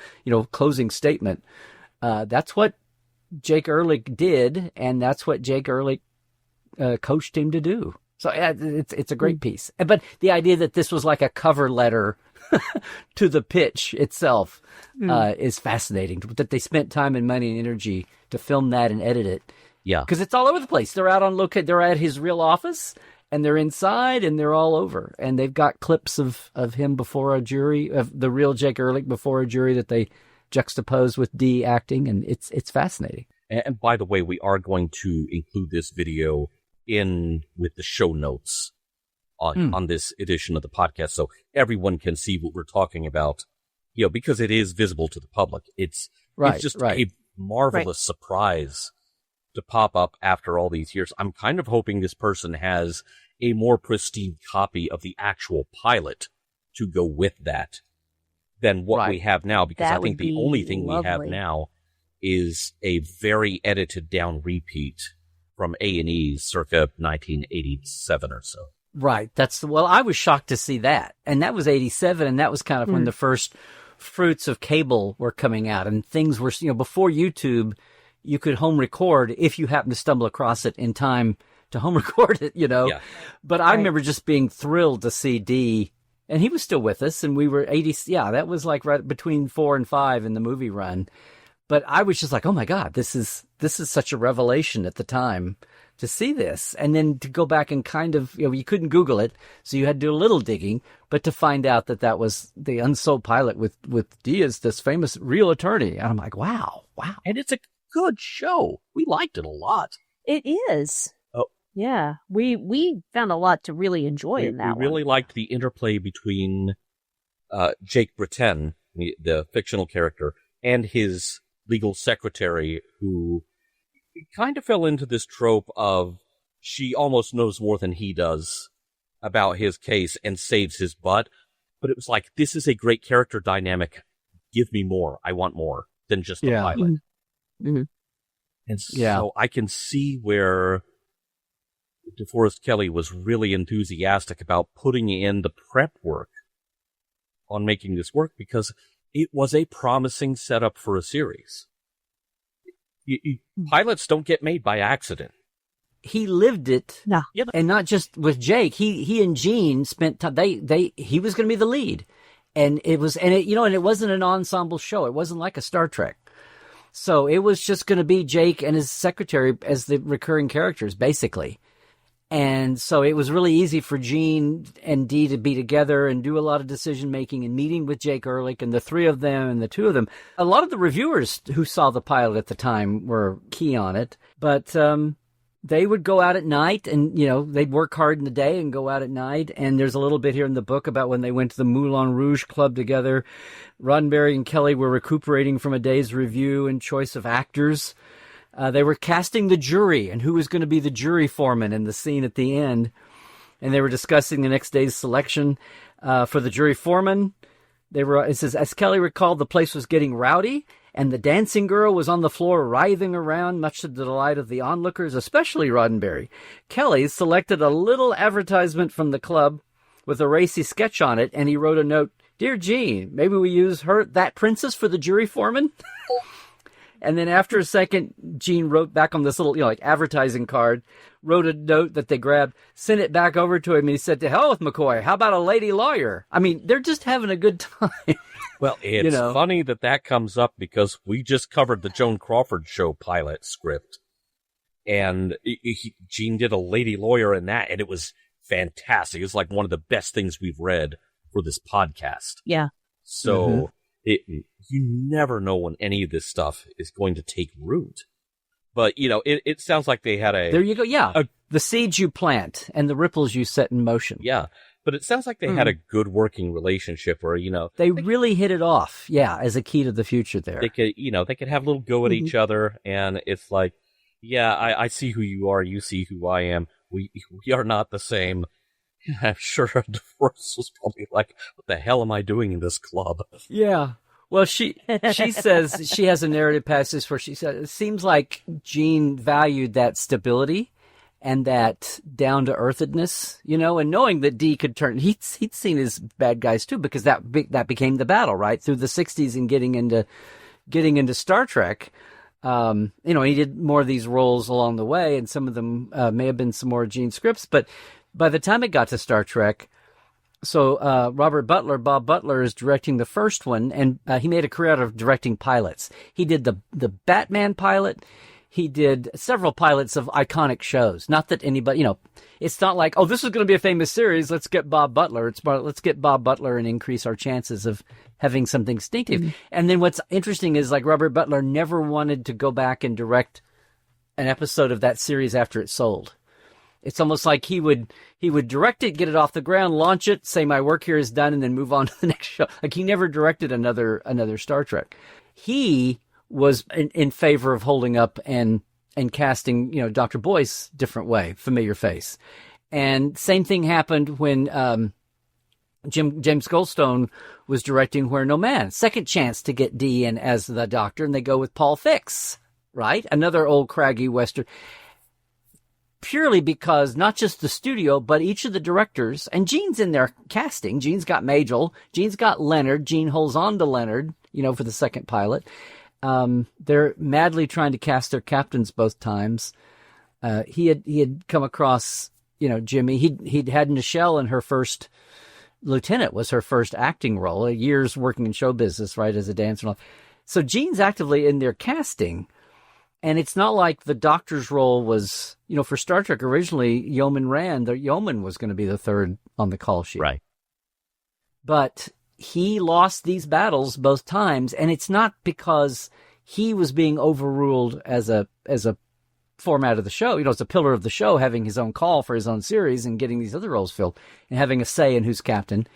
closing statement. That's what Jake Ehrlich did, and that's what Jake Ehrlich coached him to do. So it's a great piece. But the idea that this was like a cover letter to the pitch itself is fascinating. That they spent time and money and energy to film that and edit it. Yeah. Because it's all over the place. They're out on location. They're at his real office, and they're inside, and they're all over. And they've got clips of him before a jury, of the real Jake Ehrlich before a jury that they juxtapose with Dee acting, and it's fascinating. And by the way, we are going to include this video in with the show notes on this edition of the podcast, so everyone can see what we're talking about, because it is visible to the public. It's just a marvelous surprise to pop up after all these years. I'm kind of hoping this person has a more pristine copy of the actual pilot to go with that than what we have now, because I think the only thing we have now is a very edited down repeat from A&E circa 1987 or so. Right. I was shocked to see that. And that was 87, and that was kind of when the first fruits of cable were coming out, and things were, before YouTube, you could home record if you happened to stumble across it in time to home record it, Yeah. But I remember just being thrilled to see Dee, and he was still with us, and we were 80. Yeah, that was like right between 4 and 5 in the movie run. But I was just like, oh my God, this is such a revelation at the time to see this. And then to go back and kind of, you couldn't Google it, so you had to do a little digging, but to find out that was the unsold pilot with Dee as this famous real attorney. And I'm like, wow. And it's a good show. We liked it a lot. It is. Oh. Yeah. We found a lot to really enjoy in that one. We really liked the interplay between Jake Breton, the fictional character, and his legal secretary, who kind of fell into this trope of she almost knows more than he does about his case and saves his butt. But it was like, this is a great character dynamic. Give me more. I want more than just the pilot. Mm-hmm. And so I can see where DeForest Kelley was really enthusiastic about putting in the prep work on making this work, because it was a promising setup for a series. Pilots don't get made by accident. He lived it, no. And not just with Jake. He and Gene spent time. He was going to be the lead, and it wasn't an ensemble show. It wasn't like a Star Trek. So it was just going to be Jake and his secretary as the recurring characters, basically. And so it was really easy for Gene and Dee to be together and do a lot of decision-making and meeting with Jake Ehrlich and the three of them and the two of them. A lot of the reviewers who saw the pilot at the time were key on it. But they would go out at night and, they'd work hard in the day and go out at night. And there's a little bit here in the book about when they went to the Moulin Rouge Club together. Roddenberry and Kelley were recuperating from a day's review and choice of actors. They were casting the jury and who was going to be the jury foreman in the scene at the end. And they were discussing the next day's selection for the jury foreman. It says, as Kelley recalled, the place was getting rowdy, and the dancing girl was on the floor writhing around, much to the delight of the onlookers, especially Roddenberry. Kelley selected a little advertisement from the club with a racy sketch on it, and he wrote a note, "Dear Gene, maybe we use that princess for the jury foreman?" And then after a second, Gene wrote back on this little, advertising card, wrote a note that they grabbed, sent it back over to him, and he said, "To hell with McCoy. How about a lady lawyer?" I mean, they're just having a good time. Well, it's funny that comes up, because we just covered the Joan Crawford show pilot script. And Gene did a lady lawyer in that, and it was fantastic. It was like one of the best things we've read for this podcast. Yeah. So... you never know when any of this stuff is going to take root. But, it sounds like they had There you go, yeah. The seeds you plant and the ripples you set in motion. Yeah, but it sounds like they had a good working relationship where, They really hit it off, as a key to the future there. They could have a little go at each other, and it's like, I see who you are, you see who I am. We are not the same. I'm sure DeForest was probably like, what the hell am I doing in this club? Yeah. Well, she says she has a narrative passage where she said it seems like Gene valued that stability and that down-to-earthedness, and knowing that Dee could turn, he'd seen his bad guys too, because that became the battle, right, through the 60s and getting into Star Trek. He did more of these roles along the way, and some of them may have been some more Gene scripts, but by the time it got to Star Trek, so Bob Butler is directing the first one, and he made a career out of directing pilots. He did the Batman pilot. He did several pilots of iconic shows. Not that anybody, it's not like, oh, this is going to be a famous series, let's get Bob Butler. It's more, let's get Bob Butler and increase our chances of having something distinctive. Mm-hmm. And then what's interesting is, like, Robert Butler never wanted to go back and direct an episode of that series after it sold. It's almost like he would direct it, get it off the ground, launch it, say my work here is done, and then move on to the next show. Like, he never directed another Star Trek. He was in favor of holding up and casting, Dr. Boyce different way, familiar face. And same thing happened when James Goldstone was directing Where No Man. Second chance to get Dee in as the Doctor, and they go with Paul Fix, right? Another old craggy Western. Purely because not just the studio, but each of the directors, and Gene's in their casting. Gene's got Majel, Gene's got Leonard, Gene holds on to Leonard, for the second pilot. They're madly trying to cast their captains both times. He had come across, Jimmy. He'd had Nichelle in her first lieutenant, was her first acting role. Years working in show business, right, as a dancer. So Gene's actively in their casting. And it's not like the Doctor's role was, for Star Trek originally, Yeoman Rand, the Yeoman was going to be the third on the call sheet. Right. But he lost these battles both times, and it's not because he was being overruled as a format of the show. As a pillar of the show, having his own call for his own series and getting these other roles filled and having a say in who's captain.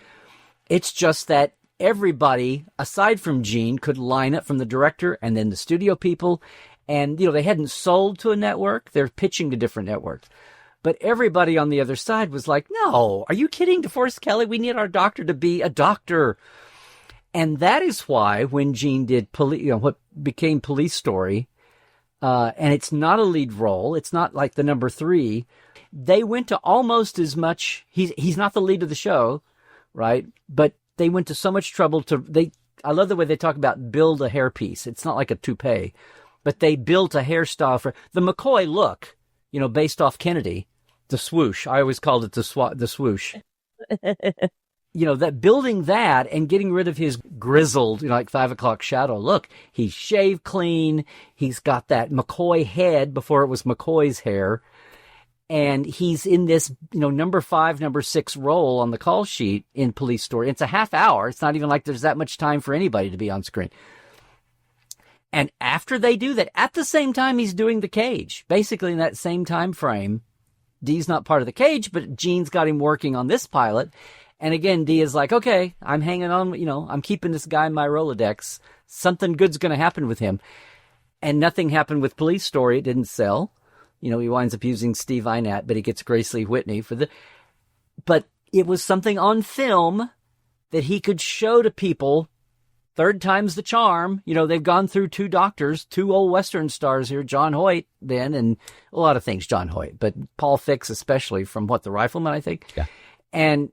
It's just that everybody, aside from Gene, could line up, from the director and then the studio people. And, they hadn't sold to a network. They're pitching to different networks. But everybody on the other side was like, no, are you kidding, DeForest Kelley? We need our Doctor to be a doctor. And that is why when Gene did what became Police Story, and it's not a lead role, it's not like the number 3, they went to almost as much, he's not the lead of the show, right? But they went to so much trouble I love the way they talk about build a hairpiece. It's not like a toupee, but they built a hairstyle for the McCoy look, based off Kennedy. The swoosh. I always called it the swoosh. That building that and getting rid of his grizzled, like 5 o'clock shadow look. He's shaved clean. He's got that McCoy head before it was McCoy's hair. And he's in this, number 5, number 6 role on the call sheet in Police Story. It's a half hour. It's not even like there's that much time for anybody to be on screen. And after they do that, at the same time he's doing The Cage, basically in that same time frame. Dee's not part of The Cage, but Gene's got him working on this pilot. And again, Dee is like, okay, I'm hanging on, I'm keeping this guy in my Rolodex. Something good's going to happen with him. And nothing happened with Police Story. It didn't sell. He winds up using Steve Inat, but he gets Grace Lee Whitney but it was something on film that he could show to people. Third time's the charm. They've gone through 2 Doctors, 2 old Western stars here, John Hoyt then, and a lot of things, John Hoyt, but Paul Fix especially from The Rifleman, I think. Yeah. And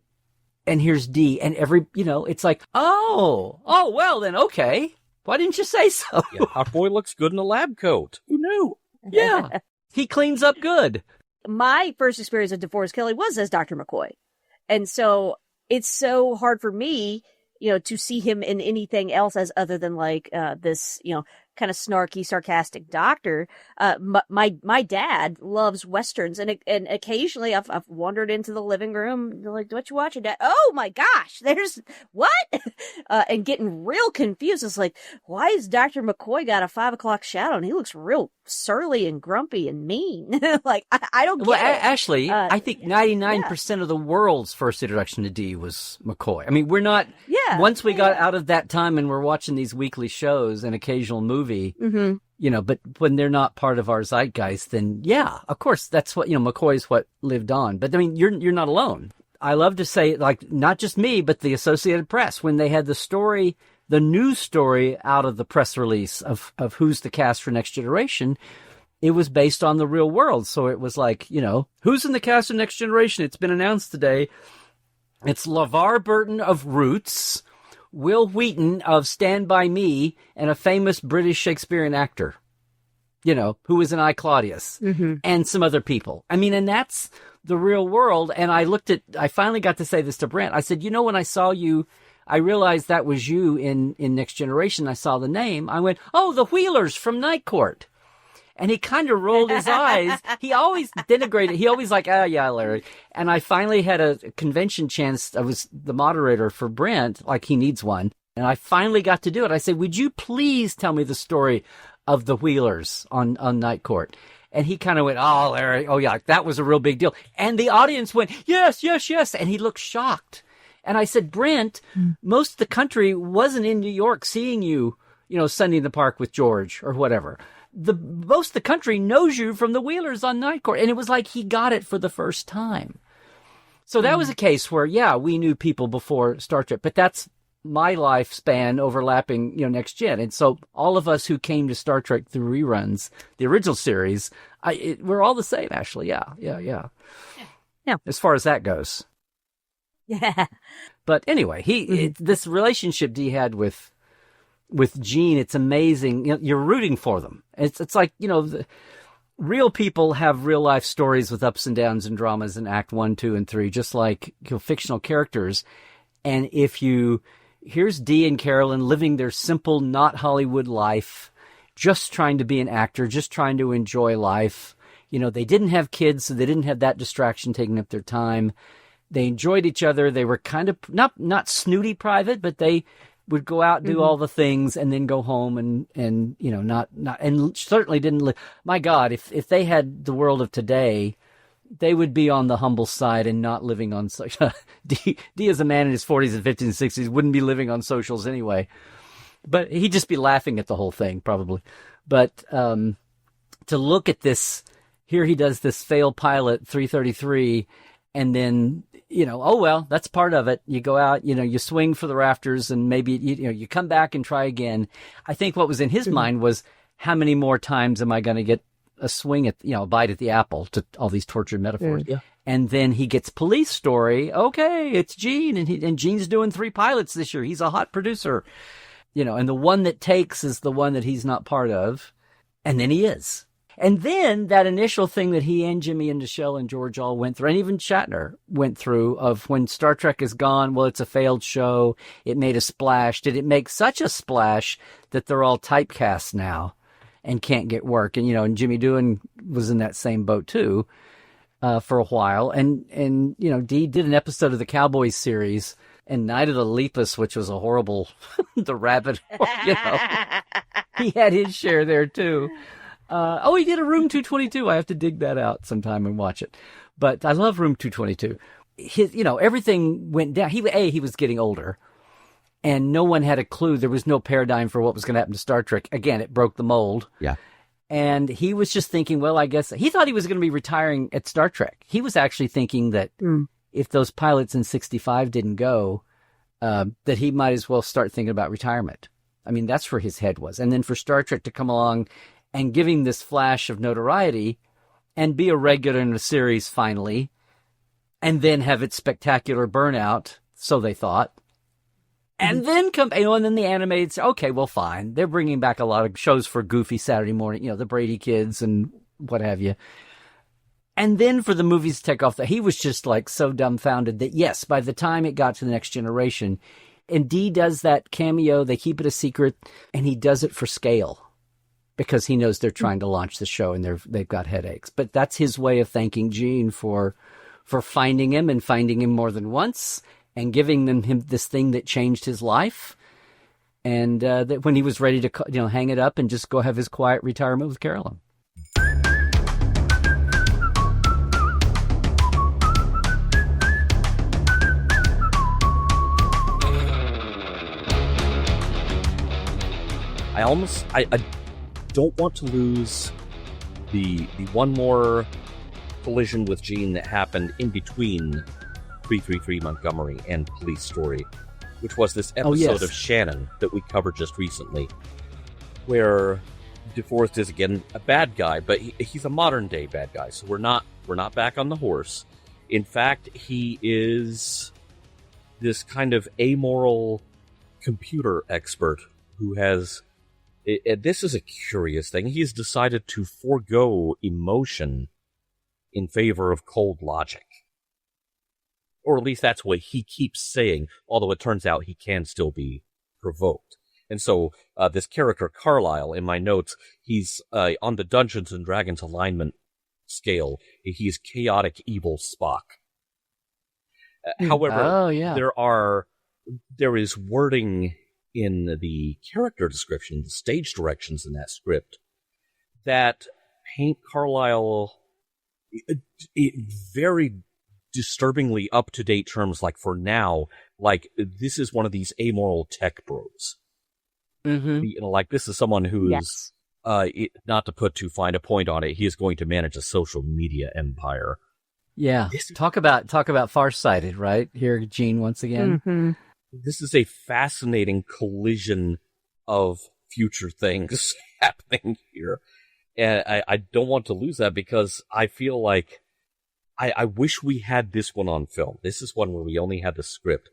here's Dee, and it's like, oh, well then, okay. Why didn't you say so? Yeah, our boy looks good in a lab coat. Who knew? Yeah. He cleans up good. My first experience with DeForest Kelley was as Dr. McCoy. And so it's so hard for me, to see him in anything else as other than like this, kind of snarky, sarcastic doctor. My dad loves Westerns, and occasionally I've wandered into the living room, like, what you watching, Dad? Oh my gosh, there's what? And getting real confused. It's like, why is Dr. McCoy got a 5 o'clock shadow and he looks real surly and grumpy and mean? Like, I don't get it. Ashley, I think 99% of the world's first introduction to Dee was McCoy. I mean, we're not, once we got out of that time and we're watching these weekly shows and occasional movie, but when they're not part of our zeitgeist, then of course, that's what, McCoy's what lived on. But I mean, you're not alone. I love to say, like, not just me, but the Associated Press, when they had the story the news story out of the press release of who's the cast for Next Generation, it was based on the real world. So it was like, who's in the cast of Next Generation? It's been announced today. It's LeVar Burton of Roots, Will Wheaton of Stand By Me, and a famous British Shakespearean actor, who was in I, Claudius, and some other people. I mean, and that's the real world. And I finally got to say this to Brent. I said, when I saw you, I realized that was you in Next Generation. I saw the name. I went, oh, the Wheelers from Night Court. And he kind of rolled his eyes. He always denigrated. He always like, yeah, Larry. And I finally had a convention chance. I was the moderator for Brent, like he needs one. And I finally got to do it. I said, would you please tell me the story of the Wheelers on Night Court? And he kind of went, oh, Larry, oh, yeah, that was a real big deal. And the audience went, yes. And he looked shocked. And I said, Brent, most of the country wasn't in New York seeing you, Sunday in the Park with George or whatever. Most of the country knows you from the Wheelers on Night Court. And it was like he got it for the first time. So that was a case where, yeah, we knew people before Star Trek, but that's my lifespan overlapping, Next Gen. And so all of us who came to Star Trek through reruns, the original series, we're all the same, actually. Yeah. As far as that goes. Yeah. But anyway, this relationship Dee had with Gene, it's amazing. You're rooting for them. It's like, the real people have real life stories with ups and downs and dramas in Act 1, 2, and 3, just like fictional characters. And here's Dee and Carolyn living their simple, not Hollywood life, just trying to be an actor, just trying to enjoy life. They didn't have kids, so they didn't have that distraction taking up their time. They enjoyed each other. They were kind of not snooty private, but they would go out, do all the things, and then go home and not and certainly didn't live. My God, if they had the world of today, they would be on the humble side and not living on social. Dee as a man in his 40s and 50s and 60s wouldn't be living on socials anyway. But he'd just be laughing at the whole thing, probably. But to look at this, here he does this failed pilot, 333, and then, oh, well, that's part of it. You go out, you swing for the rafters, and maybe, you come back and try again. I think what was in his mind was, how many more times am I going to get a swing at, a bite at the apple, to all these tortured metaphors. Yeah. And then he gets Police Story. Okay, it's Gene, and Gene's doing 3 pilots this year. He's a hot producer, and the one that takes is the one that he's not part of. And then he is. And then that initial thing that he and Jimmy and Nichelle and George all went through, and even Shatner went through, of when Star Trek is gone, well, it's a failed show. It made a splash. Did it make such a splash that they're all typecast now and can't get work? And, and Jimmy Doohan was in that same boat too, for a while. And Dee did an episode of the Cowboys series, and Night of the Lepus, which was a horrible, the rabbit, he had his share there too. He did a Room 222. I have to dig that out sometime and watch it. But I love Room 222. Everything went down. He was getting older, and no one had a clue. There was no paradigm for what was going to happen to Star Trek. Again, it broke the mold. Yeah. And he was just thinking, well, I guess he thought he was going to be retiring at Star Trek. He was actually thinking that if those pilots in 65 didn't go, that he might as well start thinking about retirement. I mean, that's where his head was. And then for Star Trek to come along and give him this flash of notoriety and be a regular in the series finally, and then have its spectacular burnout, so they thought. And then and then the animated, okay, well, fine. They're bringing back a lot of shows for goofy Saturday morning, the Brady Kids and what have you. And then for the movies to take off, that he was just like so dumbfounded that, yes, by the time it got to the Next Generation, and Dee does that cameo, they keep it a secret, and he does it for scale, because he knows they're trying to launch the show and they've got headaches. But that's his way of thanking Gene for finding him, and finding him more than once, and giving him this thing that changed his life. And that when he was ready to hang it up and just go have his quiet retirement with Carolyn. I don't want to lose the one more collision with Gene that happened in between 333 Montgomery and Police Story. which was this episode of Shannon that we covered just recently, where DeForest is again a bad guy, but he's a modern day bad guy. So we're not back on the horse. In fact, he is this kind of amoral computer expert who has. This is a curious thing. He's decided to forego emotion in favor of cold logic. Or at least that's what he keeps saying, although it turns out he can still be provoked. And so this character, Carlisle, in my notes, he's on the Dungeons & Dragons alignment scale. He's chaotic evil Spock. However, there is wording in the character description, the stage directions in that script, that paint Carlisle very disturbingly up-to-date terms, like for now, like this is one of these amoral tech bros. Mm-hmm. You know, like this is someone who's, not to put too fine a point on it, he is going to manage a social media empire. Yeah, talk about farsighted, right? Here, Gene, once again. Mm-hmm. This is a fascinating collision of future things happening here. And I don't want to lose that because I feel like I wish we had this one on film. This is one where we only had the script.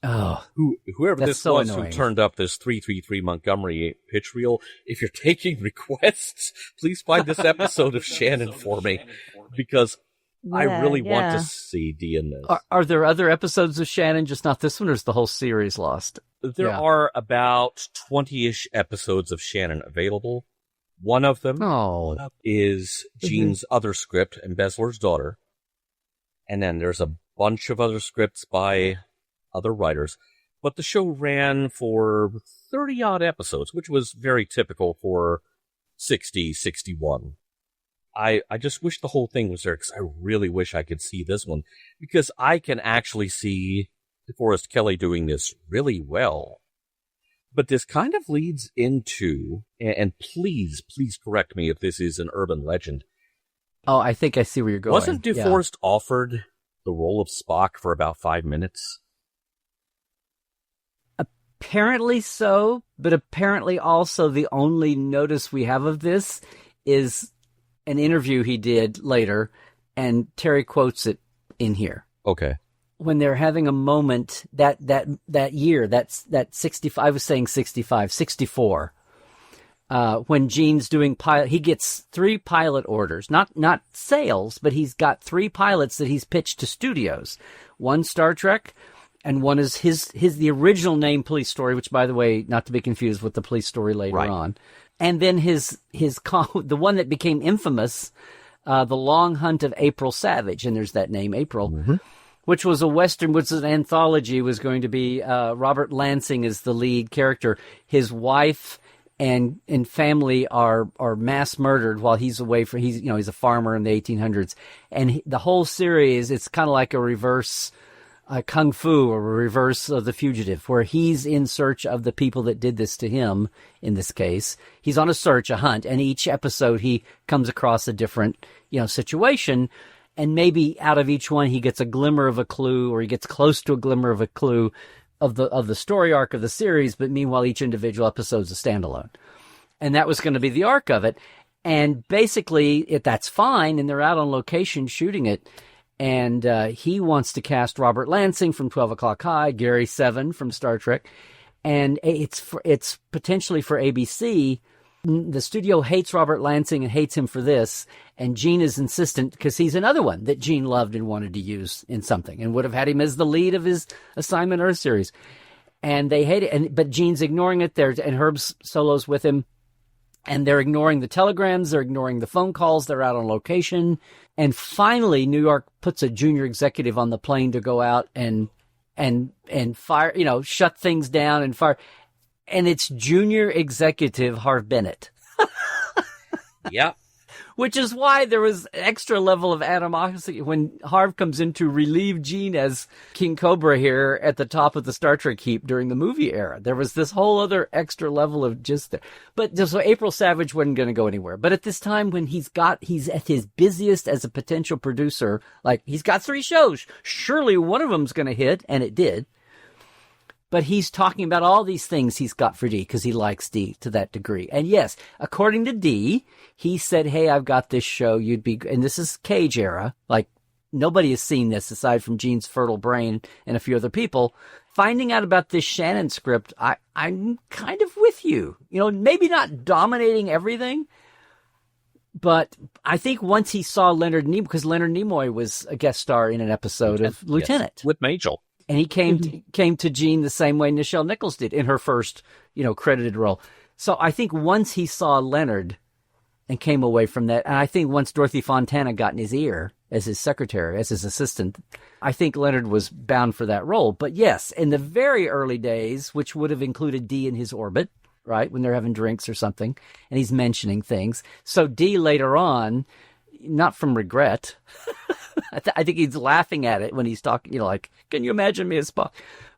Oh, whoever this was annoying. Who turned up this 333 Montgomery pitch reel, if you're taking requests, please find this episode of Shannon for me, because I really want to see Dee in this. Are there other episodes of Shannon, just not this one, or is the whole series lost? There are about 20-ish episodes of Shannon available. One of them is Gene's other script, Embezzler's Daughter. And then there's a bunch of other scripts by other writers. But the show ran for 30-odd episodes, which was very typical for 61. I just wish the whole thing was there, because I really wish I could see this one. Because I can actually see DeForest Kelley doing this really well. But this kind of leads into, and please correct me if this is an urban legend. Oh, I think I see where you're going. Wasn't DeForest offered the role of Spock for about 5 minutes? Apparently so, but apparently also the only notice we have of this is an interview he did later, and Terry quotes it in here. Okay. When they're having a moment that year, that 65, I was saying 64, when Gene's doing pilot, he gets 3 pilot orders, not sales, but he's got 3 pilots that he's pitched to studios. One Star Trek, and one is the original name Police Story, which, by the way, not to be confused with the Police Story later on. And then the one that became infamous, The Long Hunt of April Savage, and there's that name, April, which was a Western, which was an anthology, was going to be Robert Lansing is the lead character. His wife and family are mass murdered while he's away he's a farmer in the 1800s. And the whole series, it's kind of like a reverse Kung Fu, or a reverse of The Fugitive, where he's in search of the people that did this to him. In this case, he's on a hunt, and each episode he comes across a different, situation, and maybe out of each one he gets a glimmer of a clue, or he gets close to a glimmer of a clue of the story arc of the series. But meanwhile, each individual episode is a standalone, and that was going to be the arc of it. And basically, that's fine, and they're out on location shooting it. And he wants to cast Robert Lansing from 12 O'Clock High, Gary Seven from Star Trek, and it's potentially for ABC. The studio hates Robert Lansing and hates him for this, and Gene is insistent because he's another one that Gene loved and wanted to use in something, and would have had him as the lead of his Assignment Earth series. And they hate it, but Gene's ignoring it. And Herb's Solo's with him. And they're ignoring the telegrams, they're ignoring the phone calls, they're out on location. And finally, New York puts a junior executive on the plane to go out and fire, shut things down and fire. And it's junior executive Harv Bennett. Yeah. Which is why there was an extra level of animosity when Harv comes in to relieve Gene as King Cobra here at the top of the Star Trek heap during the movie era. There was this whole other extra level of just there. But so April Savage wasn't going to go anywhere. But at this time when he's at his busiest as a potential producer, like he's got 3 shows. Surely one of them's going to hit, and it did. But he's talking about all these things he's got for D because he likes D to that degree. And yes, according to D, he said, hey, I've got this show. And this is Cage era. Like, nobody has seen this aside from Gene's fertile brain and a few other people. Finding out about this Shannon script, I'm kind of with you. Maybe not dominating everything, but I think once he saw Leonard Nimoy, because Leonard Nimoy was a guest star in an episode of Lieutenant. Yes, with Majel. And he came to Gene the same way Nichelle Nichols did in her first, credited role. So I think once he saw Leonard and came away from that, and I think once Dorothy Fontana got in his ear as his secretary, as his assistant, I think Leonard was bound for that role. But yes, in the very early days, which would have included D in his orbit, right, when they're having drinks or something, and he's mentioning things. So D later on, not from regret, I think he's laughing at it when he's talking, like, can you imagine me as Spock?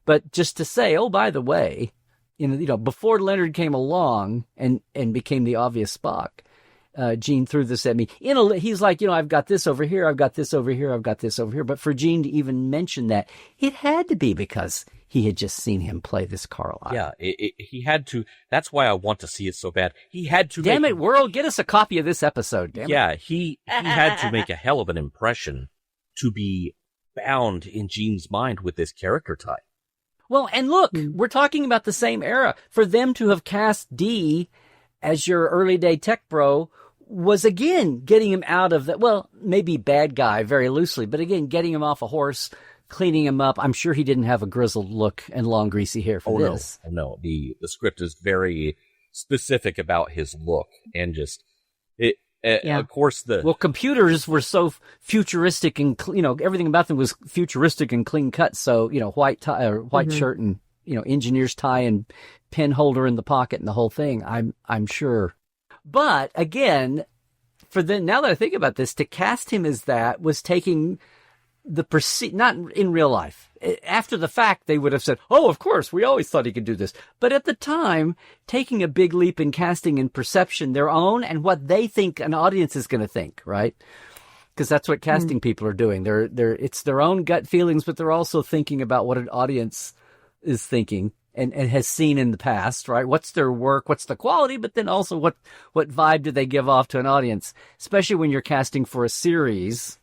But just to say, oh, by the way, before Leonard came along and became the obvious Spock, Gene threw this at me. He's like, I've got this over here, I've got this over here, I've got this over here. But for Gene to even mention that, it had to be because he had just seen him play this Carlisle. Yeah, he had to. That's why I want to see it so bad. He had to. Damn it, world, get us a copy of this episode. Damn it. He had to make a hell of an impression to be bound in Gene's mind with this character type. Well, and look, we're talking about the same era. For them to have cast D as your early day tech bro was, again, getting him out of that, well, maybe bad guy very loosely, but again, getting him off a horse, cleaning him up. I'm sure he didn't have a grizzled look and long greasy hair for this. No. The script is very specific about his look and just it. Of course, computers were so futuristic and everything about them was futuristic and clean cut. So white tie or white shirt and engineer's tie and pen holder in the pocket and the whole thing. I'm sure. But again, now that I think about this, to cast him as that was taking not in real life. After the fact, they would have said, oh, of course, we always thought he could do this. But at the time, taking a big leap in casting and perception, their own and what they think an audience is going to think, right? Because that's what casting people are doing. It's their own gut feelings, but they're also thinking about what an audience is thinking and has seen in the past, right? What's their work? What's the quality? But then also what vibe do they give off to an audience? Especially when you're casting for a series,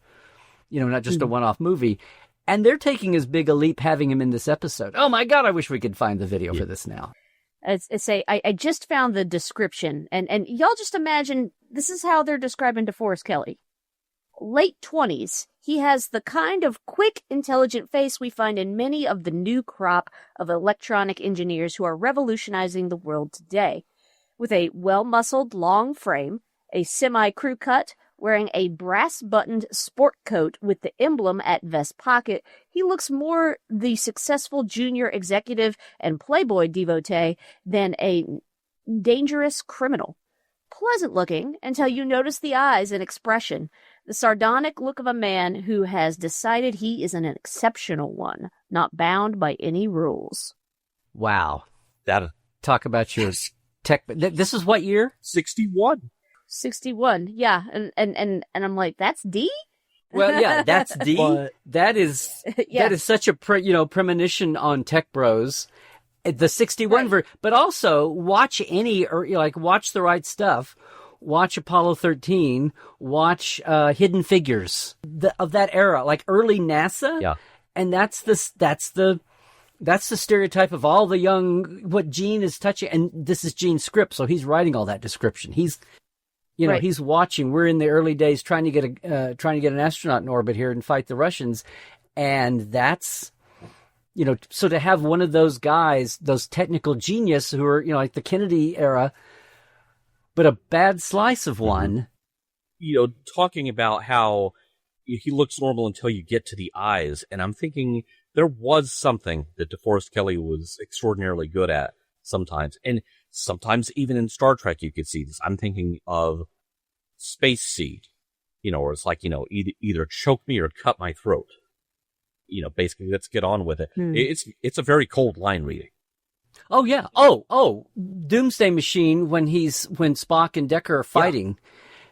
not just a one-off movie. And they're taking as big a leap having him in this episode. Oh my God, I wish we could find the video for this now. I just found the description, and y'all just imagine this is how they're describing DeForest Kelley. Late 20s, he has the kind of quick, intelligent face we find in many of the new crop of electronic engineers who are revolutionizing the world today. With a well-muscled, long frame, a semi-crew cut, wearing a brass-buttoned sport coat with the emblem at vest pocket, he looks more the successful junior executive and Playboy devotee than a dangerous criminal. Pleasant-looking until you notice the eyes and expression, the sardonic look of a man who has decided he is an exceptional one, not bound by any rules. Wow. Talk about your tech. This is what year? 61. 61, yeah, and I'm like, that's D? Well, yeah, that's D. That is such a premonition on Tech Bros. The 61 version, but also watch watch The Right Stuff, watch Apollo 13, watch Hidden Figures of that era, like early NASA. Yeah, and that's the stereotype of all the young what Gene is touching, and this is Gene's script, so he's writing all that description. He's he's watching. We're in the early days trying to get an astronaut in orbit here and fight the Russians, and that's. So to have one of those guys, those technical genius who are, like the Kennedy era, but a bad slice of one. Talking about how he looks normal until you get to the eyes. And I'm thinking there was something that DeForest Kelley was extraordinarily good at sometimes. And sometimes even in Star Trek, you could see this. I'm thinking of Space Seed, where it's like, either choke me or cut my throat. Basically, let's get on with it. It's a very cold line reading. Oh yeah. Oh, Doomsday Machine when Spock and Decker are fighting.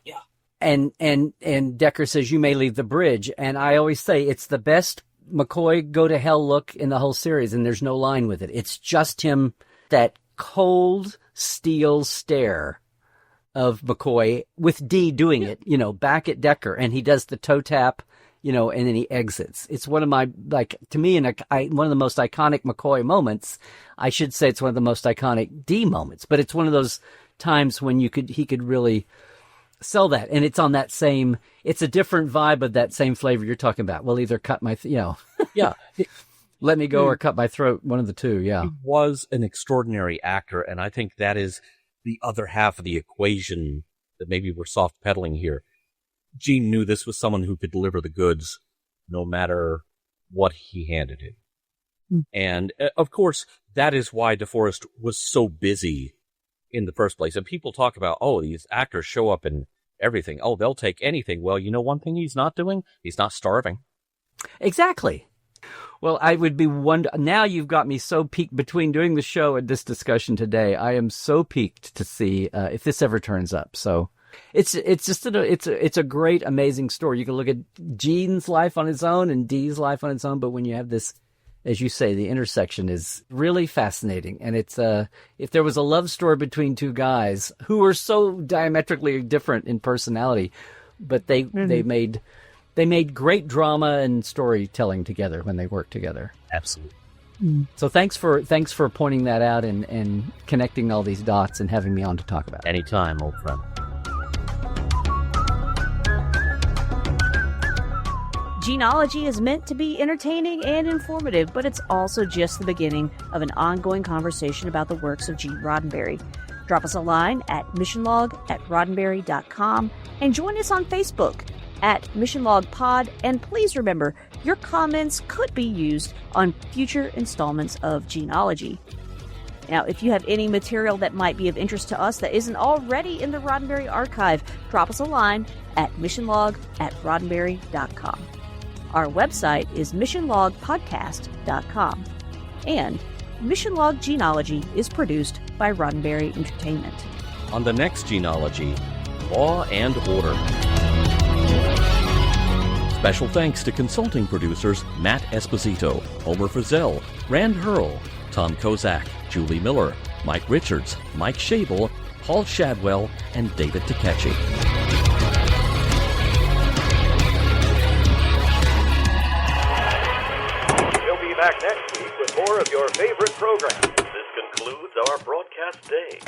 Yeah. And Decker says, "You may leave the bridge." And I always say it's the best McCoy go to hell look in the whole series, and there's no line with it. It's just him, that cold steel stare of McCoy with Dee doing it, back at Decker, and he does the toe tap, and then he exits. It's one of my, to me, one of the most iconic McCoy moments. I should say it's one of the most iconic Dee moments, but it's one of those times when he could really sell that. And it's on that same, it's a different vibe of that same flavor you're talking about. We'll either cut my, Yeah. let me go or cut my throat, one of the two, yeah. He was an extraordinary actor, and I think that is the other half of the equation that maybe we're soft pedaling here. Gene knew this was someone who could deliver the goods no matter what he handed him. And, of course, that is why DeForest was so busy in the first place. And people talk about, these actors show up in everything. Oh, they'll take anything. Well, one thing he's not doing? He's not starving. Exactly. Well, I would be now you've got me so piqued between doing the show and this discussion today. I am so piqued to see if this ever turns up. So it's a great, amazing story. You can look at Gene's life on his own and Dee's life on its own, but when you have this, as you say, the intersection is really fascinating. And it's if there was a love story between two guys who were so diametrically different in personality, but they made great drama and storytelling together when they worked together. Absolutely. So thanks for pointing that out and connecting all these dots and having me on to talk about it. Anytime, old friend. Gene-ology is meant to be entertaining and informative, but it's also just the beginning of an ongoing conversation about the works of Gene Roddenberry. Drop us a line at missionlog@roddenberry.com and join us on Facebook at MissionLogPod, and please remember, your comments could be used on future installments of Gene-ology. Now, if you have any material that might be of interest to us that isn't already in the Roddenberry archive, drop us a line at missionlog@roddenberry.com. Our website is missionlogpodcast.com. And Mission Log Gene-ology is produced by Roddenberry Entertainment. On the next Gene-ology, Law and Order. Special thanks to consulting producers Matt Esposito, Homer Frizzell, Rand Hurl, Tom Kozak, Julie Miller, Mike Richards, Mike Schabel, Paul Shadwell, and David Takechi. We'll be back next week with more of your favorite programs. This concludes our broadcast day.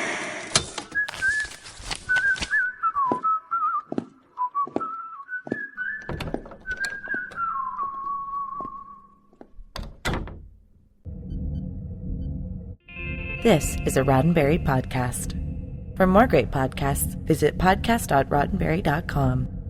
This is a Roddenberry podcast. For more great podcasts, visit podcast.roddenberry.com.